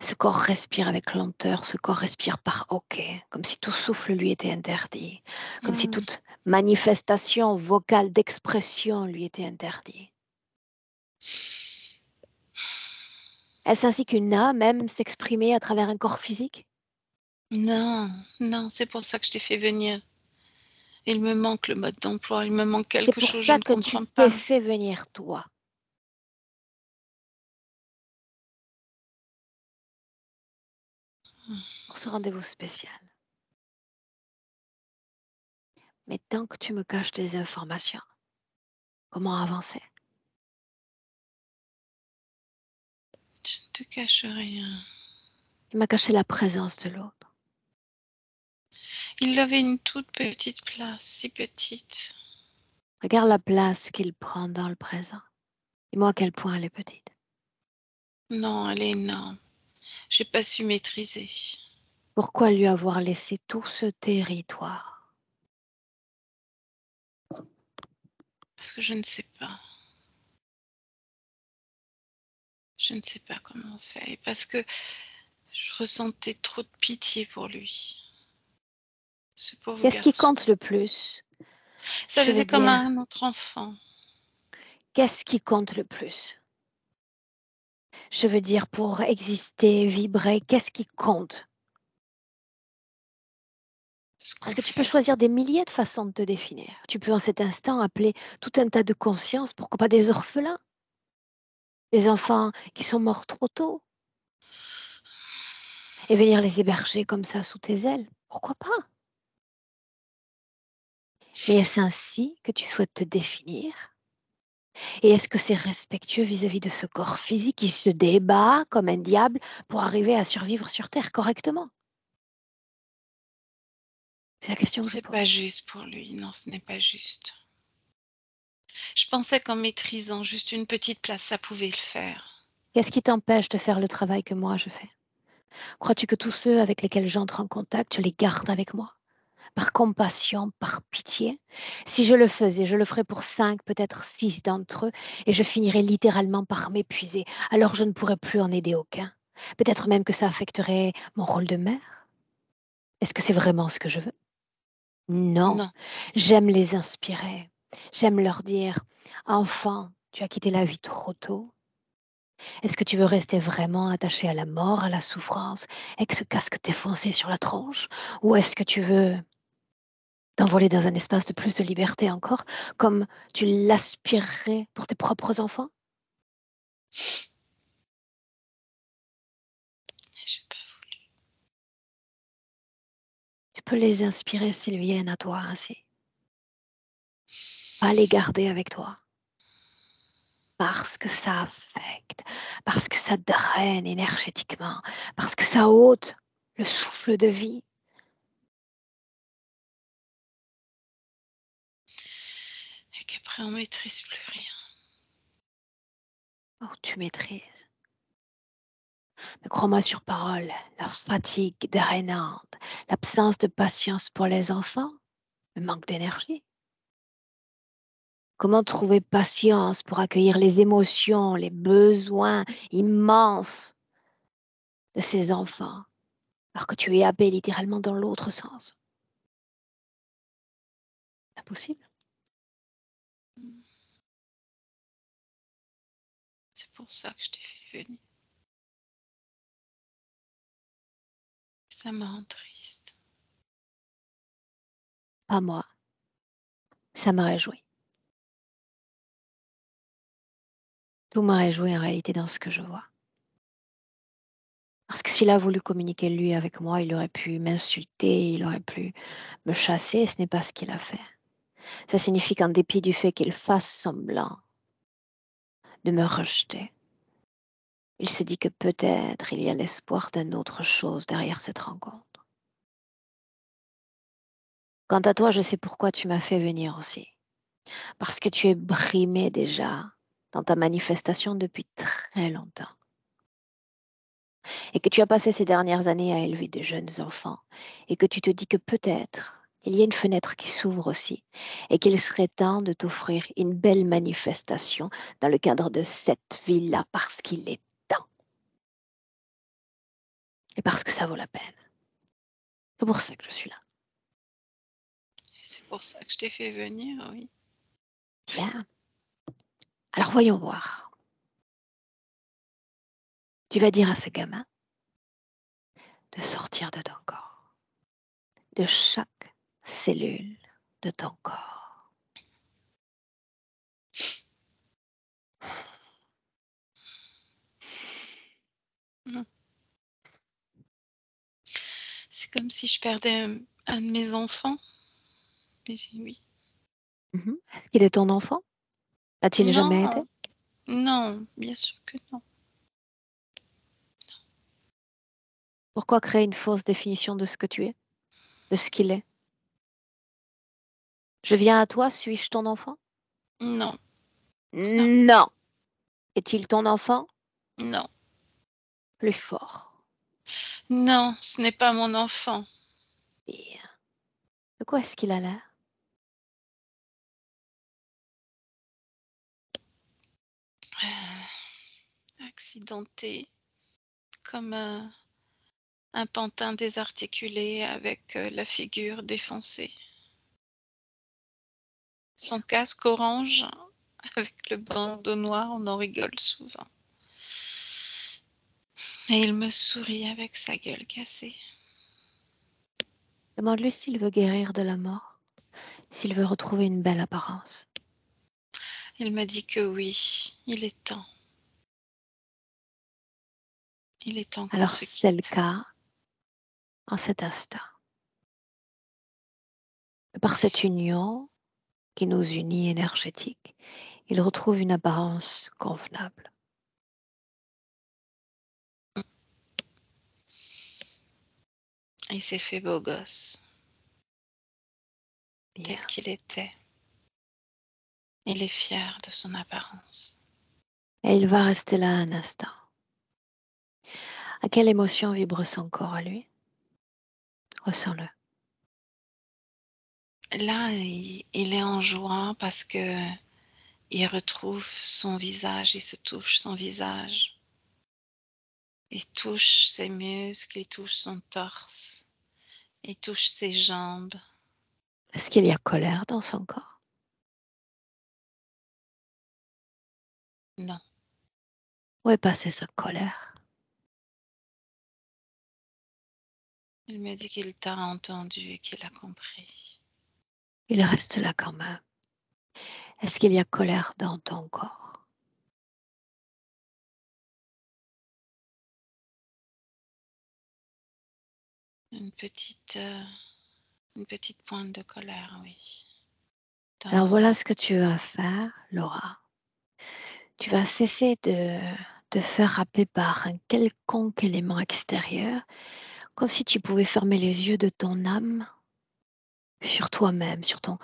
Ce corps respire avec lenteur, ce corps respire par OK, comme si tout souffle lui était interdit, comme si Hmm. toute manifestation vocale d'expression lui était interdite. Est-ce ainsi qu'une âme aime s'exprimer à travers un corps physique? Non, non, c'est pour ça que je t'ai fait venir. Il me manque le mode d'emploi, il me manque C'est quelque pour chose, je ça ne que tu comprends t'es pas. fait venir, toi, pour ce rendez-vous spécial. Mais tant que tu me caches des informations, comment avancer? Je ne te cache rien. Tu m'as caché la présence de l'autre. Il avait une toute petite place, si petite. Regarde la place qu'il prend dans le présent. Dis-moi à quel point elle est petite. Non, elle est énorme. J'ai pas su maîtriser. Pourquoi lui avoir laissé tout ce territoire? Parce que je ne sais pas. Je ne sais pas comment on fait. Et parce que je ressentais trop de pitié pour lui. Ce pauvre Qu'est-ce qui garçon. compte le plus? Ça Je veux faisait comme dire, un autre enfant. qu'est-ce qui compte le plus? Je veux dire, pour exister, vibrer, qu'est-ce qui compte? Ce Parce qu'on que tu peux fait. choisir des milliers de façons de te définir. Tu peux en cet instant appeler tout un tas de consciences, pourquoi pas des orphelins, des enfants qui sont morts trop tôt, et venir les héberger comme ça sous tes ailes. Pourquoi pas? Mais est-ce ainsi que tu souhaites te définir? Et est-ce que c'est respectueux vis-à-vis de ce corps physique qui se débat comme un diable pour arriver à survivre sur Terre correctement? C'est la question que je C'est pose. pas juste pour lui, non, ce n'est pas juste. Je pensais qu'en maîtrisant juste une petite place, ça pouvait le faire. Qu'est-ce qui t'empêche de faire le travail que moi je fais? Crois-tu que tous ceux avec lesquels j'entre en contact, je les garde avec moi? Par compassion, par pitié? Si je le faisais, je le ferais pour 5, peut-être 6 d'entre eux, et je finirais littéralement par m'épuiser. Alors je ne pourrais plus en aider aucun. Peut-être même que ça affecterait mon rôle de mère. Est-ce que c'est vraiment ce que je veux? Non. Non, J'aime les inspirer. J'aime leur dire, enfant, tu as quitté la vie trop tôt. Est-ce que tu veux rester vraiment attaché à la mort, à la souffrance, avec ce casque défoncé sur la tronche? Ou est-ce que tu veux t'envoler dans un espace de plus de liberté encore, comme tu l'aspirerais pour tes propres enfants? j'ai pas voulu. Tu peux les inspirer s'ils viennent à toi ainsi. Pas les garder avec toi. Parce que ça affecte, parce que ça draine énergétiquement, parce que ça ôte le souffle de vie. Et qu'après, on maîtrise plus rien. Oh, tu maîtrises. Mais crois-moi sur parole, la fatigue drainante, l'absence de patience pour les enfants, le manque d'énergie. Comment trouver patience pour accueillir les émotions, les besoins immenses de ces enfants, alors que tu es happé littéralement dans l'autre sens? Impossible. C'est pour ça que je t'ai fait venir. Ça me rend triste. Pas moi. Ça m'a réjoui. Tout m'a réjoui en réalité dans ce que je vois. Parce que s'il a voulu communiquer lui avec moi, il aurait pu m'insulter, il aurait pu me chasser, et ce n'est pas ce qu'il a fait. Ça signifie qu'en dépit du fait qu'il fasse semblant de me rejeter, il se dit que peut-être il y a l'espoir d'une autre chose derrière cette rencontre. Quant à toi, je sais pourquoi tu m'as fait venir aussi. Parce que tu es brimé déjà dans ta manifestation depuis très longtemps. Et que tu as passé ces dernières années à élever de jeunes enfants. Et que tu te dis que peut-être il y a une fenêtre qui s'ouvre aussi. Et qu'il serait temps de t'offrir une belle manifestation dans le cadre de cette vie-là parce qu'il est temps. Et parce que ça vaut la peine. C'est pour ça que je suis là. C'est pour ça que je t'ai fait venir, oui. Bien. Alors voyons voir. Tu vas dire à ce gamin de sortir de ton corps, de chaque cellule de ton corps. Mm. C'est comme si je perdais un de mes enfants. Mais oui. Mhm. Il est ton enfant? A-t-il jamais été? Non, non, bien sûr que non. Pourquoi créer une fausse définition de ce que tu es, de ce qu'il est? Je viens à toi, suis-je ton enfant? Non, non, Non. Est-il ton enfant? non, Plus fort. non, ce n'est pas mon enfant. Bien. De quoi est-ce qu'il a l'air? Accidenté, comme un pantin désarticulé avec la figure défoncée. Son casque orange avec le bandeau noir, on en rigole souvent. Et il me sourit avec sa gueule cassée. Demande-lui s'il veut guérir de la mort, s'il veut retrouver une belle apparence. Il m'a dit que oui, il est temps. Il est temps qu'on Alors se c'est le quitte. cas en cet instant. Par cette union qui nous unit énergétique, il retrouve une apparence convenable. Il s'est fait beau gosse, Bien. tel qu'il était. Il est fier de son apparence. Et il va rester là un instant. À quelle émotion vibre son corps à lui? Ressens-le. Là, il est en joie parce que il retrouve son visage, il se touche son visage. Il touche ses muscles, il touche son torse, il touche ses jambes. Est-ce qu'il y a colère dans son corps? Non, Où est passée sa colère? il me dit qu'il t'a entendu et qu'il a compris. Il reste là quand même. Est-ce qu'il y a colère dans ton corps? Une petite pointe de colère, oui. Alors Dans voilà ce que tu vas faire, Laura. Tu vas cesser de te faire happer par un quelconque élément extérieur, comme si tu pouvais fermer les yeux de ton âme sur toi-même, sur ton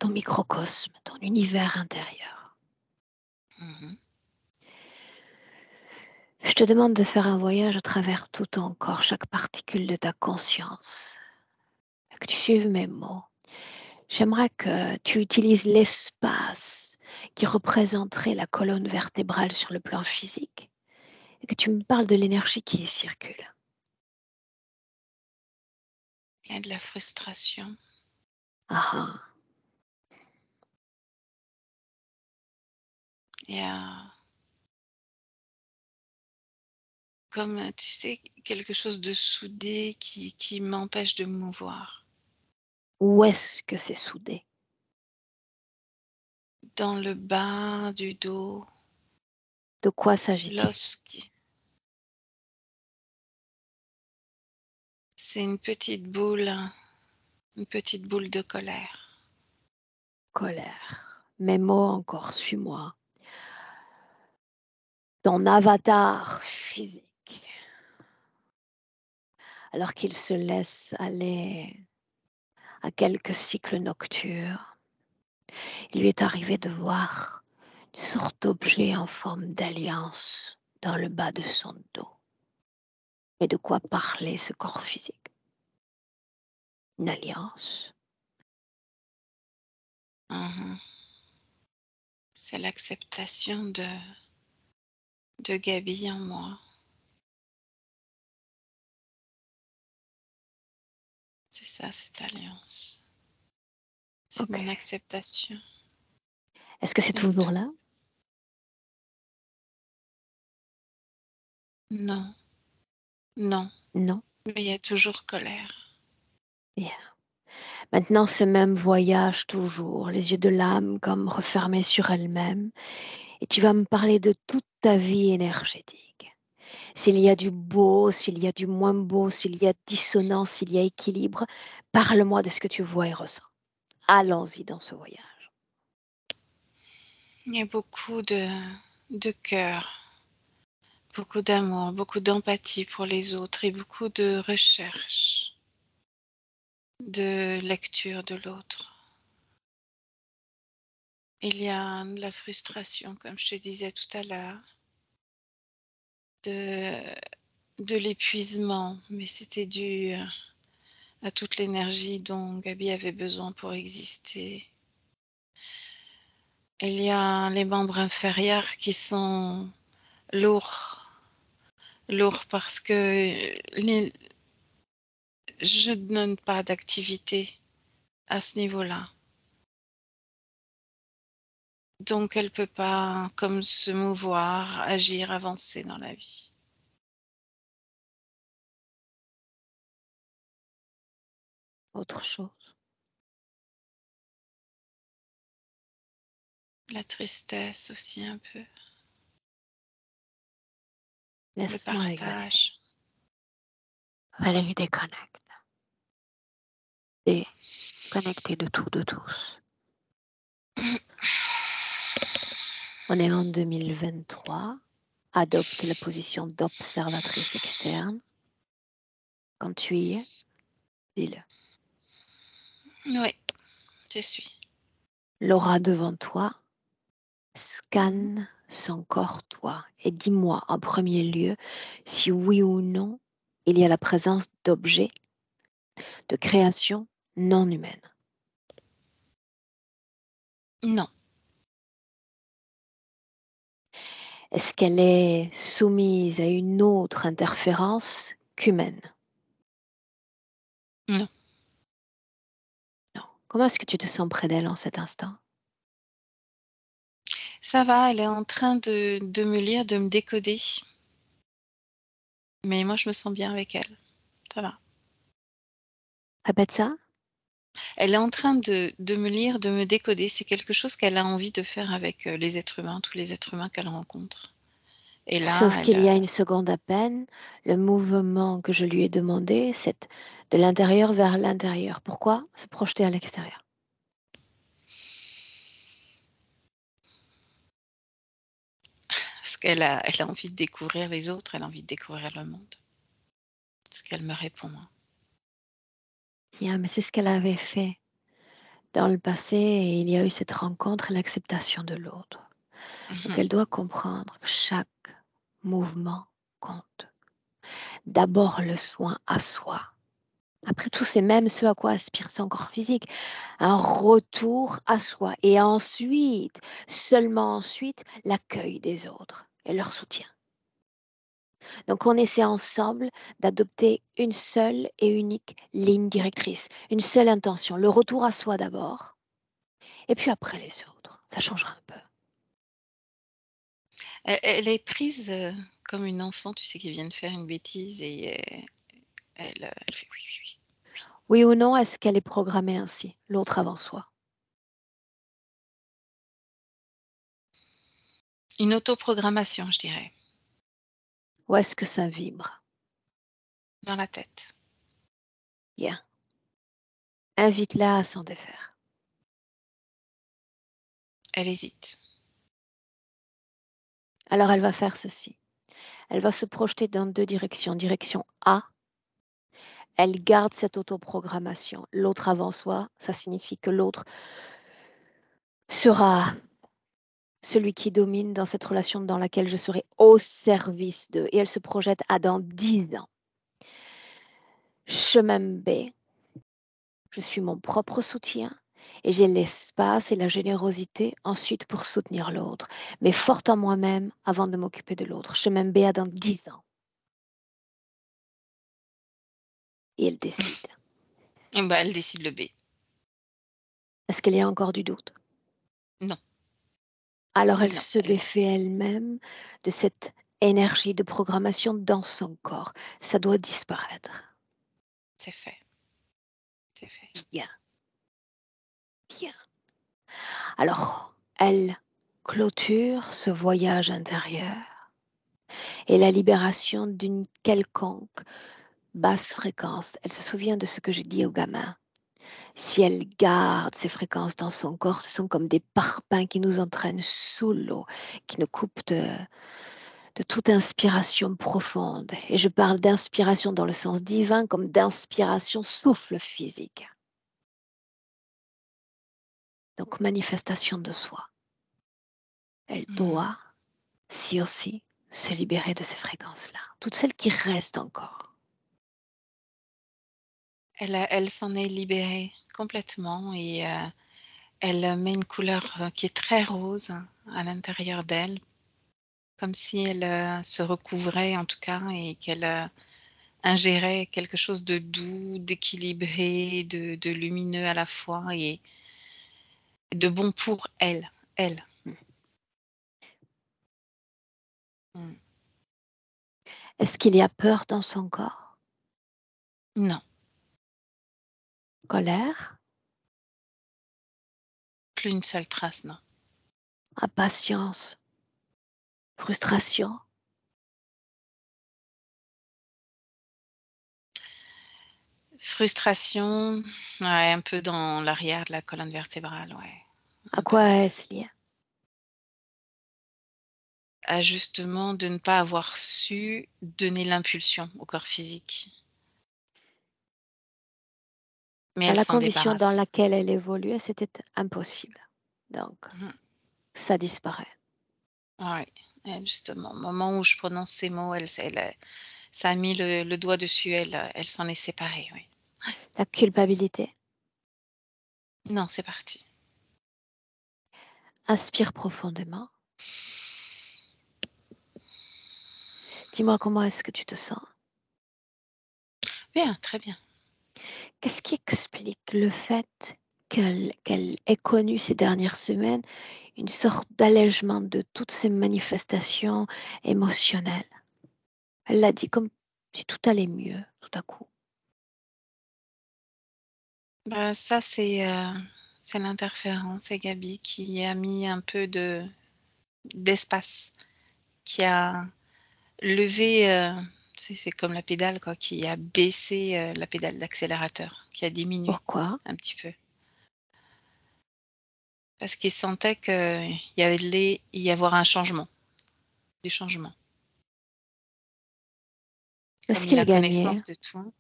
microcosme, ton univers intérieur. Mhm. Je te demande de faire un voyage à travers tout ton corps, chaque particule de ta conscience, que tu suives mes mots. J'aimerais que tu utilises l'espace qui représenterait la colonne vertébrale sur le plan physique et que tu me parles de l'énergie qui y circule. Il y a de la frustration. Ah, ah. Il y a comme, tu sais, quelque chose de soudé qui m'empêche de me mouvoir. Où est-ce que c'est soudé? Dans le bas du dos, De quoi s'agit-il? l'os qui c'est une petite boule de colère. Colère. Mes mots encore, suis-moi. Ton avatar physique, alors qu'il se laisse aller à quelques cycles nocturnes, il lui est arrivé de voir une sorte d'objet en forme d'alliance dans le bas de son dos. Mais de quoi parlait ce corps physique? Une alliance. Mhm. C'est l'acceptation de Gaby en moi. C'est ça, cette alliance. C'est Ok. mon acceptation Est-ce que c'est de toujours tout. là? Non, non, Non. mais il y a toujours colère. Bien. Maintenant, ce même voyage toujours, les yeux de l'âme comme refermés sur elle-même, et tu vas me parler de toute ta vie énergétique. S'il y a du beau, s'il y a du moins beau, s'il y a dissonance, s'il y a équilibre, parle-moi de ce que tu vois et ressens. Allons-y dans ce voyage. Il y a beaucoup de cœur, beaucoup d'amour, beaucoup d'empathie pour les autres et beaucoup de recherche, de lecture de l'autre. Il y a de la frustration, comme je te disais tout à l'heure, de, de l'épuisement, mais c'était dû à toute l'énergie dont Gaby avait besoin pour exister. Il y a les membres inférieurs qui sont lourds, lourds parce que je ne donne pas d'activité à ce niveau-là. Donc elle ne peut pas comme se mouvoir, agir, avancer dans la vie. Autre chose. La tristesse aussi un peu, le Laisse-moi examiner. partage. Valérie, déconnecte. déconnecté de tout, de tous. On est en 2023. Adopte la position d'observatrice externe. Quand tu y es, dis-le. Oui, je suis. L'aura devant toi, Mhm. scanne son corps, toi, et dis-moi en premier lieu si oui ou non il y a la présence d'objets de création non humaine. Non, Est-ce qu'elle est soumise à une autre interférence qu'humaine? non. Non. Comment est-ce que tu te sens près d'elle en cet instant? Ça va, elle est en train de me lire, de me décoder. Mais moi, je me sens bien avec elle. Ça va. Répète ça. Elle est en train de me lire, de me décoder. C'est quelque chose qu'elle a envie de faire avec les êtres humains, tous les êtres humains qu'elle rencontre. Et là, Sauf elle... qu'il y a une seconde à peine, le mouvement que je lui ai demandé, c'est de l'intérieur vers l'intérieur. Pourquoi se projeter à l'extérieur? Parce elle a envie de découvrir les autres, elle a envie de découvrir le monde. C'est ce qu'elle me répond, hein. Bien, mais c'est ce qu'elle avait fait dans le passé et il y a eu cette rencontre et l'acceptation de l'autre. Donc Mhm. elle doit comprendre que chaque mouvement compte. D'abord le soin à soi. Après tout, c'est même ce à quoi aspire son corps physique. Un retour à soi. Et ensuite, seulement ensuite, l'accueil des autres et leur soutien. Donc on essaie ensemble d'adopter une seule et unique ligne directrice, une seule intention, le retour à soi d'abord, et puis après les autres. Ça changera un peu. Elle est prise comme une enfant, tu sais, qui vient de faire une bêtise et elle fait oui, oui, oui. Oui ou non, est-ce qu'elle est programmée ainsi, l'autre avant soi? Une autoprogrammation, je dirais, Ou est-ce que ça vibre? dans la tête. Bien. Invite-la à s'en défaire. Elle hésite. Alors elle va faire ceci. Elle va se projeter dans deux directions. Direction A, elle garde cette autoprogrammation. L'autre avant soi, ça signifie que l'autre sera celui qui domine dans cette relation dans laquelle je serai au service d'eux. Et elle se projette à dans 10 ans. Chemin B, je suis mon propre soutien et j'ai l'espace et la générosité ensuite pour soutenir l'autre, mais forte en moi-même avant de m'occuper de l'autre. Chemin B à dans 10 ans. Et elle décide. Et ben, elle décide le B. Est-ce qu'il y a encore du doute? Non, Alors elle non, se défait elle-même de cette énergie de programmation dans son corps. Ça doit disparaître. c'est fait, c'est fait. Bien, bien. Alors, elle clôture ce voyage intérieur et la libération d'une quelconque basse fréquence. Elle se souvient de ce que j'ai dit au gamin. Si elle garde ces fréquences dans son corps, ce sont comme des parpaings qui nous entraînent sous l'eau, qui nous coupent de toute inspiration profonde. Et je parle d'inspiration dans le sens divin comme d'inspiration souffle physique. Donc manifestation de soi. Elle Mhm. doit, si aussi, se libérer de ces fréquences-là. Toutes celles qui restent encore. Elle s'en est libérée complètement et elle met une couleur qui est très rose à l'intérieur d'elle, comme si elle se recouvrait en tout cas et qu'elle ingérait quelque chose de doux, d'équilibré, de lumineux à la fois et de bon pour elle, elle. Mmh. Est-ce qu'il y a peur dans son corps? Non, Colère? plus une seule trace, non. Impatience? Frustration? Frustration, ouais, un peu dans l'arrière de la colonne vertébrale, ouais, À un peu. quoi est-ce lié? À justement de ne pas avoir su donner l'impulsion au corps physique, mais Dans elle la s'en condition dans débarrasse. laquelle elle évoluait, c'était impossible. Donc, Mmh. ça disparaît. Ouais, elle justement, au moment où je prononce ces mots, ça a mis le doigt dessus, elle s'en est séparée, oui. La culpabilité. Non, c'est parti. Inspire profondément. Dis-moi comment est-ce que tu te sens? Bien, très bien. Qu'est-ce qui explique le fait qu'elle ait connu ces dernières semaines une sorte d'allègement de toutes ces manifestations émotionnelles? Elle l'a dit comme si tout allait mieux tout à coup. Bah, ça c'est l'interférence, c'est Gabi qui a mis un peu d'espace, qui a levé, c'est comme la pédale quoi, qui a baissé, la pédale d'accélérateur, qui a diminué Pourquoi? un petit peu. Parce qu'il sentait qu'il y allait y avoir un changement, du changement. Qu'est-ce Comme il qu'il a gagnait connaissance de tout.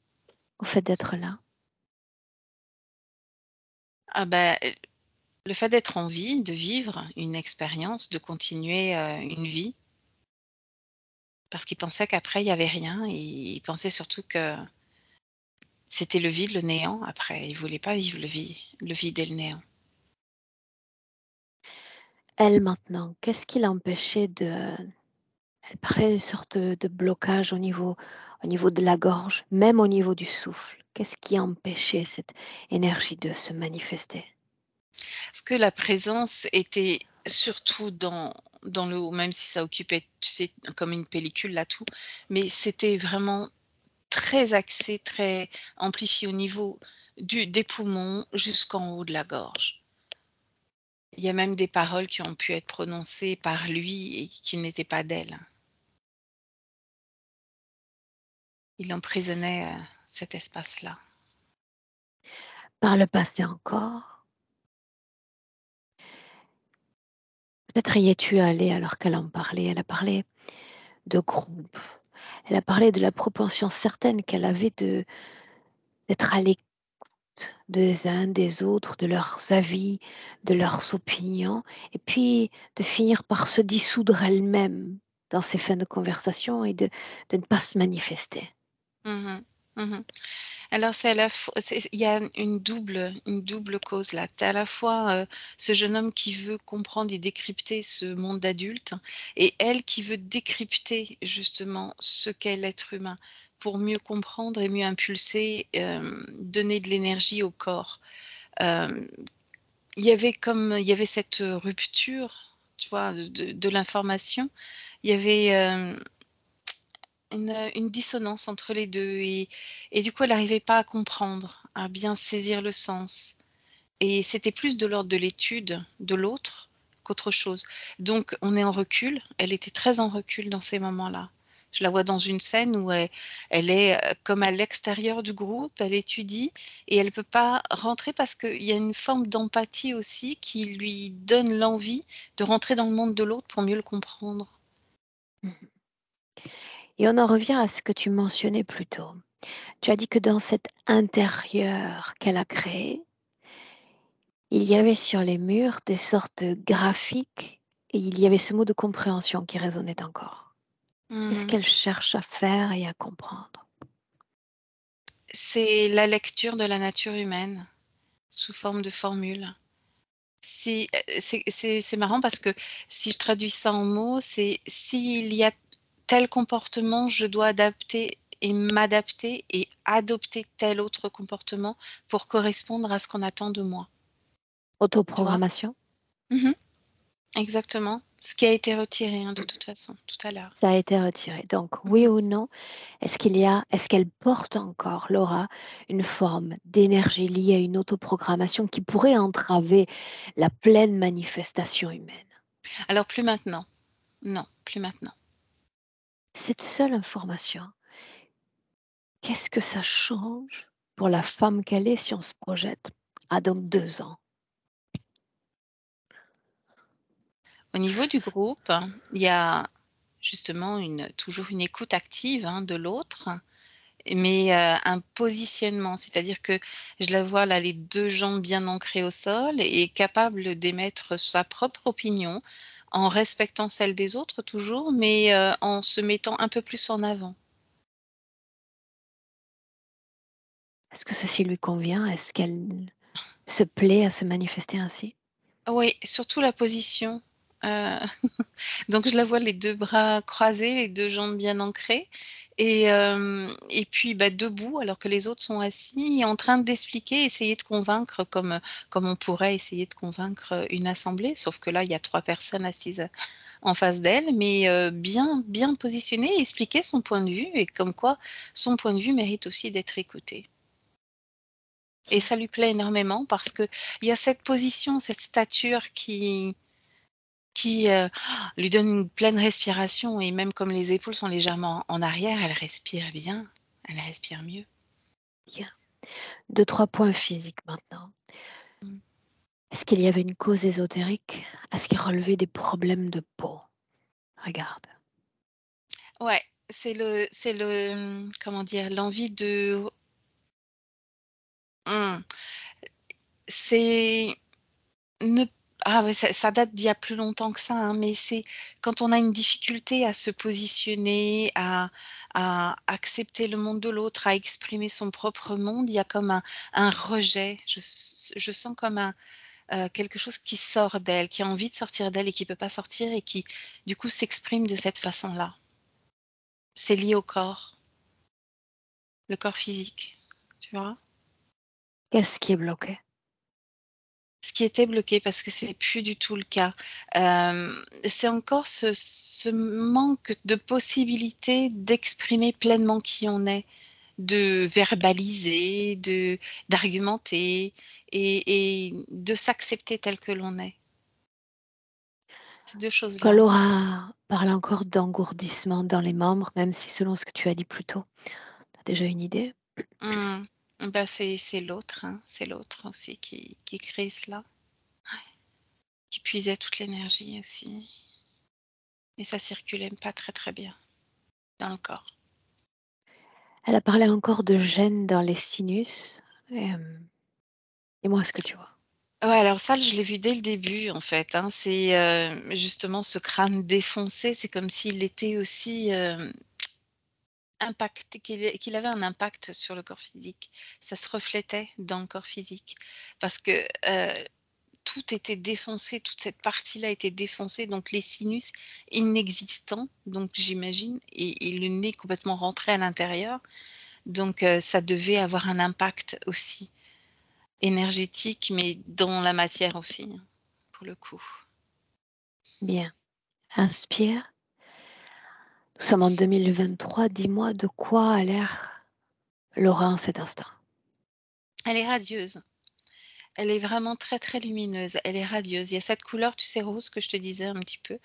au fait d'être là? Ah bah, le fait d'être en vie, de vivre une expérience, de continuer, une vie, parce qu'il pensait qu'après il y avait rien et il pensait surtout que c'était le vide, le néant après. Il voulait pas vivre le vide et le néant. Elle maintenant, qu'est-ce qui l'empêchait de elle parlait d'une sorte de blocage au niveau de la gorge, même au niveau du souffle. Qu'est-ce qui empêchait cette énergie de se manifester? Parce que la présence était surtout dans le haut, même si ça occupait, tu sais, comme une pellicule là tout, mais c'était vraiment très axé, très amplifié au niveau des poumons jusqu'en haut de la gorge. Il y a même des paroles qui ont pu être prononcées par lui et qui n'étaient pas d'elle. Il emprisonnait, cet espace-là. Par le passé encore? Peut-être y es-tu allée alors qu'elle en parlait. Elle a parlé de groupe. Elle a parlé de la propension certaine qu'elle avait d'être à l'écoute des uns, des autres, de leurs avis, de leurs opinions, et puis de finir par se dissoudre elle-même dans ces fins de conversation et de ne pas se manifester. Mmh mh. Mmh. Alors c'est à la fois il y a une double cause là. Tu as à la fois, ce jeune homme qui veut comprendre et décrypter ce monde d'adulte et elle qui veut décrypter justement ce qu'est l'être humain pour mieux comprendre et mieux impulser, donner de l'énergie au corps. Hem, il y avait cette, rupture, tu vois, de l'information. Il y avait, une dissonance entre les 2 et du coup, elle n'arrivait pas à comprendre, à bien saisir le sens et c'était plus de l'ordre de l'étude de l'autre qu'autre chose. Donc on est en recul, elle était très en recul dans ces moments-là. Je la vois dans une scène où elle est, comme à l'extérieur du groupe, elle étudie et elle ne peut pas rentrer parce qu'il y a une forme d'empathie aussi qui lui donne l'envie de rentrer dans le monde de l'autre pour mieux le comprendre. Mmh. Et on en revient à ce que tu mentionnais plus tôt. Tu as dit que dans cet intérieur qu'elle a créé, il y avait sur les murs des sortes de graphiques et il y avait ce mot de compréhension qui résonnait encore. Qu'est-ce Mmh. qu'elle cherche à faire et à comprendre? C'est la lecture de la nature humaine sous forme de formules. Si, c'est marrant parce que si je traduis ça en mots, c'est s'il y a tel comportement, je dois adapter et m'adapter et adopter tel autre comportement pour correspondre à ce qu'on attend de moi, tu vois? Autoprogrammation? Mmh. Exactement. Ce qui a été retiré, hein, de toute façon, tout à l'heure. Ça a été retiré. Donc, oui Mmh. ou non, est-ce qu'elle porte encore, Laura, une forme d'énergie liée à une autoprogrammation qui pourrait entraver la pleine manifestation humaine? Alors plus maintenant. Non, plus maintenant. Cette seule information, qu'est-ce que ça change pour la femme qu'elle est si on se projette à dans 2 ans? Au niveau du groupe, il y a justement toujours une écoute active, hein, de l'autre, mais un positionnement. C'est-à-dire que je la vois là, les 2 jambes bien ancrées au sol et capable d'émettre sa propre opinion en respectant celle des autres toujours, mais en se mettant un peu plus en avant. Est-ce que ceci lui convient? Est-ce qu'elle se plaît à se manifester ainsi? Oui, surtout la position, heu donc je la vois les 2 bras croisés, les 2 jambes bien ancrées et puis, bah, debout alors que les autres sont assis et en train d'expliquer, essayer de convaincre comme on pourrait essayer de convaincre, une assemblée. Sauf que là, il y a 3 personnes assises en face d'elle, mais bien positionnées, expliquer son point de vue et comme quoi son point de vue mérite aussi d'être écouté. Et ça lui plaît énormément parce qu'il y a cette position, cette stature qui lui donne une pleine respiration et même comme les épaules sont légèrement en arrière, elle respire bien, elle respire mieux. Bien. 2-3 points physiques maintenant. Mmh. Est-ce qu'il y avait une cause ésotérique à ce qui relevait des problèmes de peau? Regarde. Ouais, comment dire? L'envie de mmh, c'est ne ah ouais, ça date d'il y a plus longtemps que ça, hein, mais c'est quand on a une difficulté à se positionner, à accepter le monde de l'autre, à exprimer son propre monde, il y a comme un rejet. Je sens comme quelque chose qui sort d'elle, qui a envie de sortir d'elle et qui peut pas sortir et qui, du coup, s'exprime de cette façon-là. C'est lié au corps, le corps physique, tu vois? Qu'est-ce qui est bloqué? Ce qui était bloqué parce que c'est plus du tout le cas. C'est encore ce manque de possibilité d'exprimer pleinement qui on est, de verbaliser, d'argumenter et de s'accepter tel que l'on est. Ces 2 Quand choses-là. Laura parle encore d'engourdissement dans les membres, même si selon ce que tu as dit plus tôt, tu as déjà une idée? Mmh. Bah, c'est l'autre, hein, c'est l'autre aussi qui crée cela, qui puisait toute l'énergie aussi et ça circulait pas très, très bien dans le corps. Elle a parlé encore de gêne dans les sinus. Dis-moi ce que tu vois. Ouais, alors ça, je l'ai vu dès le début, en fait, hein. C'est, justement ce crâne défoncé, c'est comme s'il était aussi, impacté qu'il avait un impact sur le corps physique. Ça se reflétait dans le corps physique parce que, tout était défoncé, toute cette partie-là était défoncée, donc les sinus inexistants, donc j'imagine et le nez complètement rentré à l'intérieur, donc ça devait avoir un impact aussi énergétique, mais dans la matière aussi, hein, pour le coup. Bien. Inspire. Nous sommes en 2023. Dis-moi de quoi a l'air Laura en cet instant. Elle est radieuse, elle est vraiment très, très lumineuse, elle est radieuse. Il y a cette couleur, tu sais, rose que je te disais un petit peu,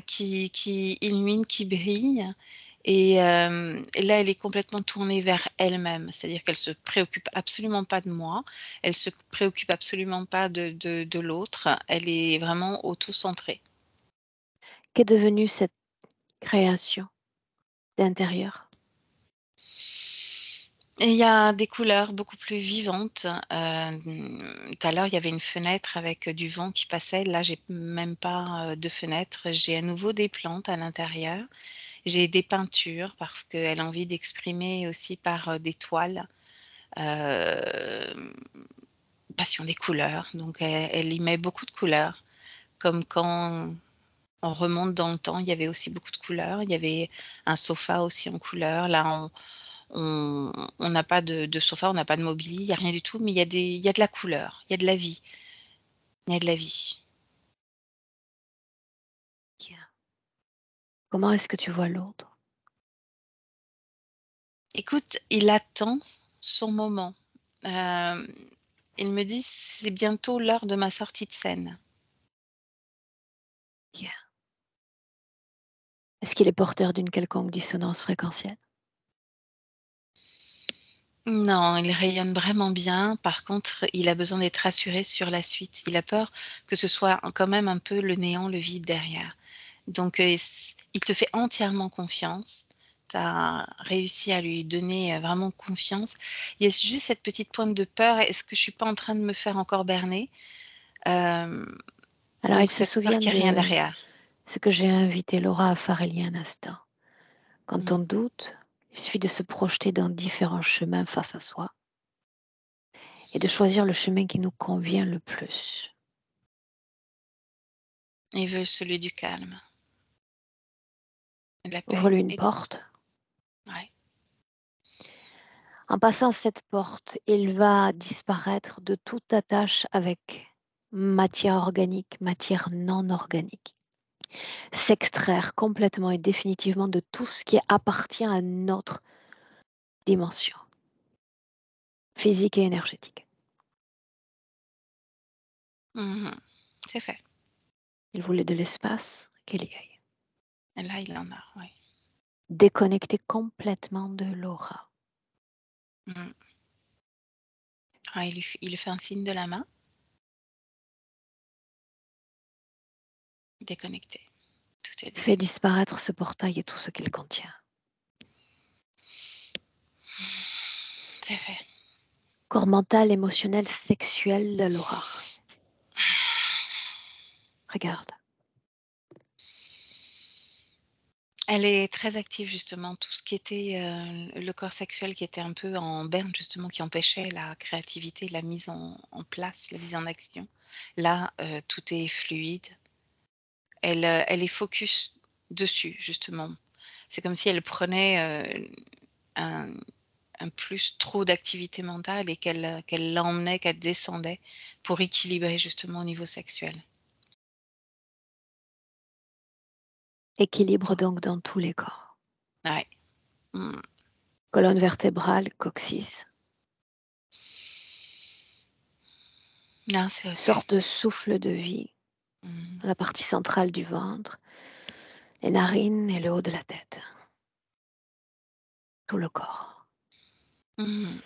qui illumine, qui brille et là, elle est complètement tournée vers elle-même. C'est-à-dire qu'elle se préoccupe absolument pas de moi, elle se préoccupe absolument pas de l'autre, elle est vraiment auto-centrée. Qu'est devenue cette création d'intérieur? Et il y a des couleurs beaucoup plus vivantes. Tout à l'heure, il y avait une fenêtre avec du vent qui passait. Là, j'ai même pas, de fenêtre. J'ai à nouveau des plantes à l'intérieur. J'ai des peintures parce qu'elle a envie d'exprimer aussi par, des toiles, hem, passion des couleurs. Donc elle y met beaucoup de couleurs, comme quand on remonte dans le temps, il y avait aussi beaucoup de couleurs. Il y avait un sofa aussi en couleurs. Là, on n'a pas de sofa, on n'a pas de mobilier, il y a rien du tout, mais il y a de la couleur, il y a de la vie, il y a de la vie. Bien. Comment est-ce que tu vois l'autre? Écoute, il attend son moment. Hem, il me dit: «C'est bientôt l'heure de ma sortie de scène». Bien. Est-ce qu'il est porteur d'une quelconque dissonance fréquentielle? Non, il rayonne vraiment bien. Par contre, il a besoin d'être rassuré sur la suite. Il a peur que ce soit quand même un peu le néant, le vide derrière. Donc, il te fait entièrement confiance. Tu as réussi à lui donner, vraiment confiance. Il y a juste cette petite pointe de peur: «Est-ce que je suis pas en train de me faire encore berner?» Hem, Alors, il donc se cette peur souvient qu'il y a rien de derrière. ce que j'ai invité Laura à faire il y a un instant. Quand on Mmh. doute, il suffit de se projeter dans différents chemins face à soi et de choisir le chemin qui nous convient le plus. Il veut celui du calme, de la paix Ouvre-lui une et du porte. ouais. En passant cette porte, il va disparaître de toute attache avec matière organique, matière non organique. S'extraire complètement et définitivement de tout ce qui appartient à notre dimension physique et énergétique. Mmh. C'est fait. Il voulait de l'espace, qu'il y aille. Et là, il en a, oui. Déconnecté complètement de l'aura. Mmh. Ah, il fait un signe de la main, déconnecté. Tout est Fait déconnecté. disparaître ce portail et tout ce qu'il contient. C'est fait. Corps mental, émotionnel, sexuel de l'aura. Regarde. Elle est très active justement, tout ce qui était, le corps sexuel qui était un peu en berne justement, qui empêchait la créativité, la mise en place, la mise en action. Là, tout est fluide. Elle est focus dessus justement. C'est comme si elle prenait, un un plus trop d'activité mentale et qu'elle l'emmenait, qu'elle descendait pour équilibrer justement au niveau sexuel. Équilibre donc dans tous les corps. Ouais. Mmh. Colonne vertébrale, coccyx. Non, c'est OK. Sorte de souffle de vie. Mmh. La partie centrale du ventre, les narines et le haut de la tête. Tout le corps. Mmh.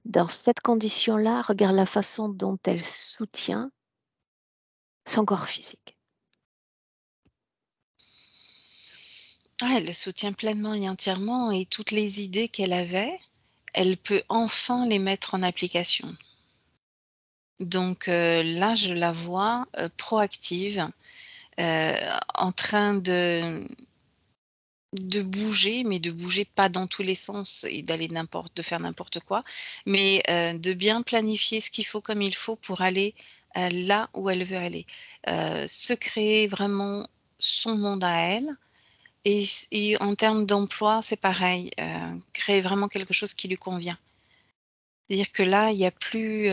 Dans cette condition-là, regarde la façon dont elle soutient son corps physique. Ah, elle le soutient pleinement et entièrement et toutes les idées qu'elle avait, elle peut enfin les mettre en application. Donc là, je la vois, proactive, heu, en train de bouger, mais de bouger pas dans tous les sens et de faire n'importe quoi, mais de bien planifier ce qu'il faut comme il faut pour aller, là où elle veut aller. Se créer vraiment son monde à elle et en termes d'emploi, c'est pareil, créer vraiment quelque chose qui lui convient. C'est-à-dire que là, il y a plus,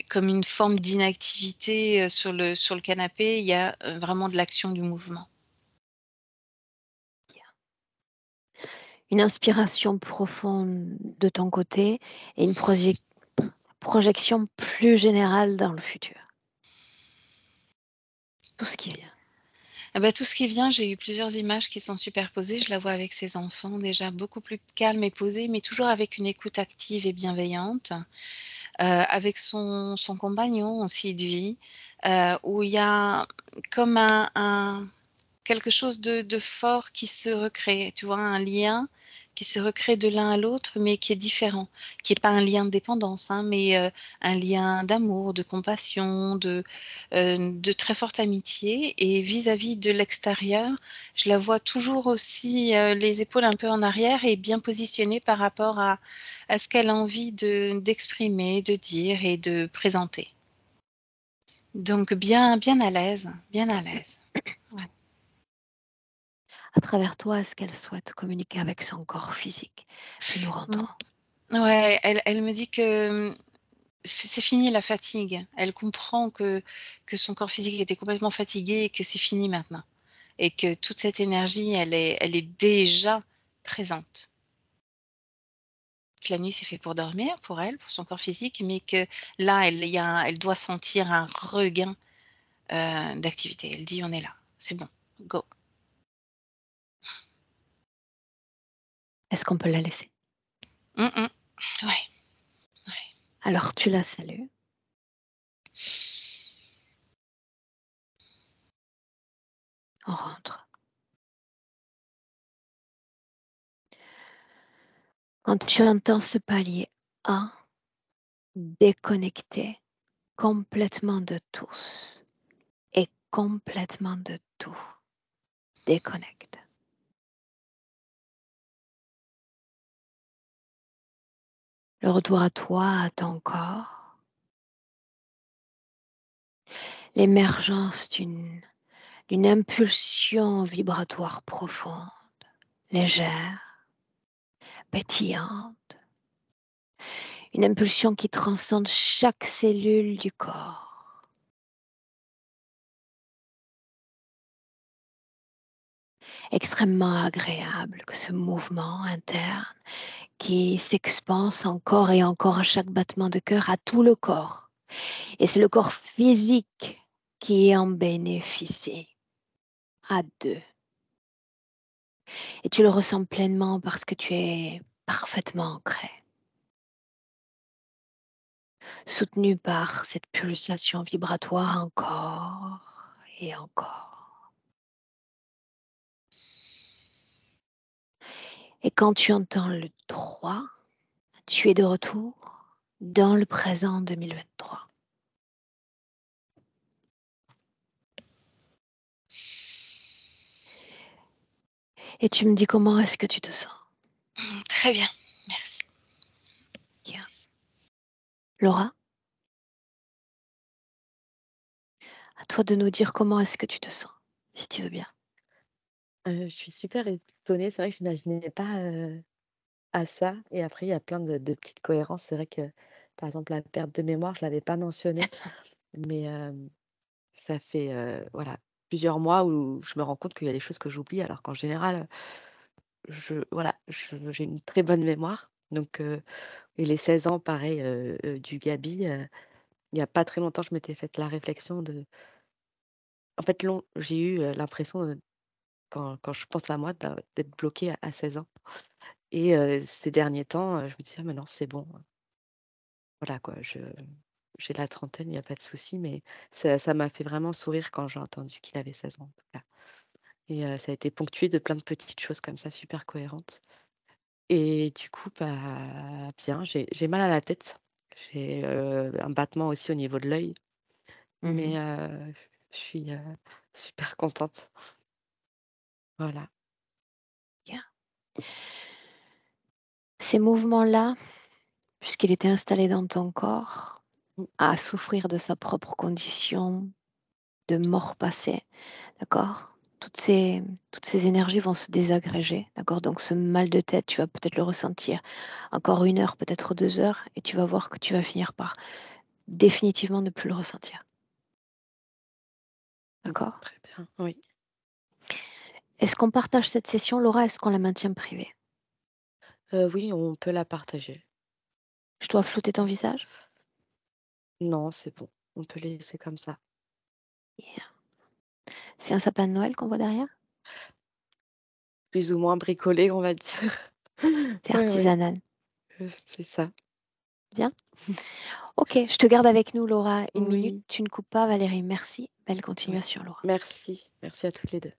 comme une forme d'inactivité, sur le canapé, il y a, vraiment de l'action, du mouvement. Une inspiration profonde de ton côté et une projection plus générale dans le futur. Tout ce qui vient. Ah bah, tout ce qui vient, j'ai eu plusieurs images qui sont superposées. Je la vois avec ses enfants déjà beaucoup plus calme et posée, mais toujours avec une écoute active et bienveillante, avec son compagnon aussi de vie, où il y a comme un quelque chose de fort qui se recrée, tu vois? Un lien qui se recrée de l'un à l'autre, mais qui est différent, qui est pas un lien de dépendance, hein, mais un lien d'amour, de compassion, de très forte amitié et vis-à-vis de l'extérieur, je la vois toujours aussi, les épaules un peu en arrière et bien positionnée par rapport à ce qu'elle a envie d'exprimer, de dire et de présenter. Donc bien à l'aise, bien à l'aise. Ouais. À travers toi, est-ce qu'elle souhaite communiquer avec son corps physique? Puis nous Mmh. rentrons. Ouais, elle me dit que, c'est fini la fatigue. Elle comprend que son corps physique était complètement fatigué et que c'est fini maintenant et que toute cette énergie, elle est déjà présente. Que la nuit, c'est fait pour dormir, pour elle, pour son corps physique, mais que là, elle doit sentir un regain, d'activité. Elle dit: «On est là, c'est bon, go». Est-ce qu'on peut la laisser? Mmh mh. Ouais, ouais. Alors tu la salues. On rentre. Quand tu entends ce palier 1, déconnecté complètement de tous et complètement de tout, déconnecte. Le retour à toi, à ton corps, l'émergence d'une impulsion vibratoire profonde, légère, pétillante, une impulsion qui transcende chaque cellule du corps. Extrêmement agréable que ce mouvement interne qui s'expanse encore et encore à chaque battement de cœur, à tout le corps. Et c'est le corps physique qui en bénéficie à deux. Et tu le ressens pleinement parce que tu es parfaitement ancré, soutenu par cette pulsation vibratoire encore et encore. Et quand tu entends le 3, tu es de retour dans le présent 2023. Et tu me dis comment est-ce que tu te sens? Très bien, merci. Bien. Laura, à toi de nous dire comment est-ce que tu te sens, si tu veux bien. Je suis super étonnée. C'est vrai que je n'imaginais pas, à ça et après il y a plein de petites cohérences. C'est vrai que, par exemple, la perte de mémoire, je l'avais pas mentionné, mais ça fait, voilà, plusieurs mois où je me rends compte qu'il y a des choses que j'oublie alors qu'en général, j'ai une très bonne mémoire donc et les 16 ans pareil, du Gabi, il y a pas très longtemps, je m'étais faite la réflexion de en fait j'ai eu, l'impression, quand je pense à moi d'être bloquée à 16 ans et ces derniers temps, je me dis: «Ah mais non, c'est bon, voilà quoi, j'ai la trentaine, il y a pas de souci», mais ça m'a fait vraiment sourire quand j'ai entendu qu'il avait 16 ans en tout cas et ça a été ponctué de plein de petites choses comme ça super cohérentes et du coup, bah, bien, j'ai mal à la tête. J'ai, un battement aussi au niveau de l'œil, mais Mhm. je suis, super contente. Voilà. Bien. Ces mouvements-là, puisqu'il était installé dans ton corps, Mmh, à souffrir de sa propre condition de mort passée, d'accord? Toutes ces énergies vont se désagréger, d'accord? Donc ce mal de tête, tu vas peut-être le ressentir encore 1 heure, peut-être 2 heures, et tu vas voir que tu vas finir par définitivement ne plus le ressentir, mmh, d'accord? très bien, oui. Est-ce qu'on partage cette session, Laura? Est-ce qu'on la maintient privée? Oui, on peut la partager. Je dois flouter ton visage? Non, c'est bon, on peut laisser comme ça. Yeah. C'est un sapin de Noël qu'on voit derrière? Plus ou moins bricolé, on va dire. C'est Ouais, ouais, artisanal. c'est ça. Bien? Ok, je te garde avec nous, Laura. 1 minute, Oui, tu ne coupes pas, Valérie. Merci. Belle ouais. continuation, Laura. Merci, merci à toutes les 2.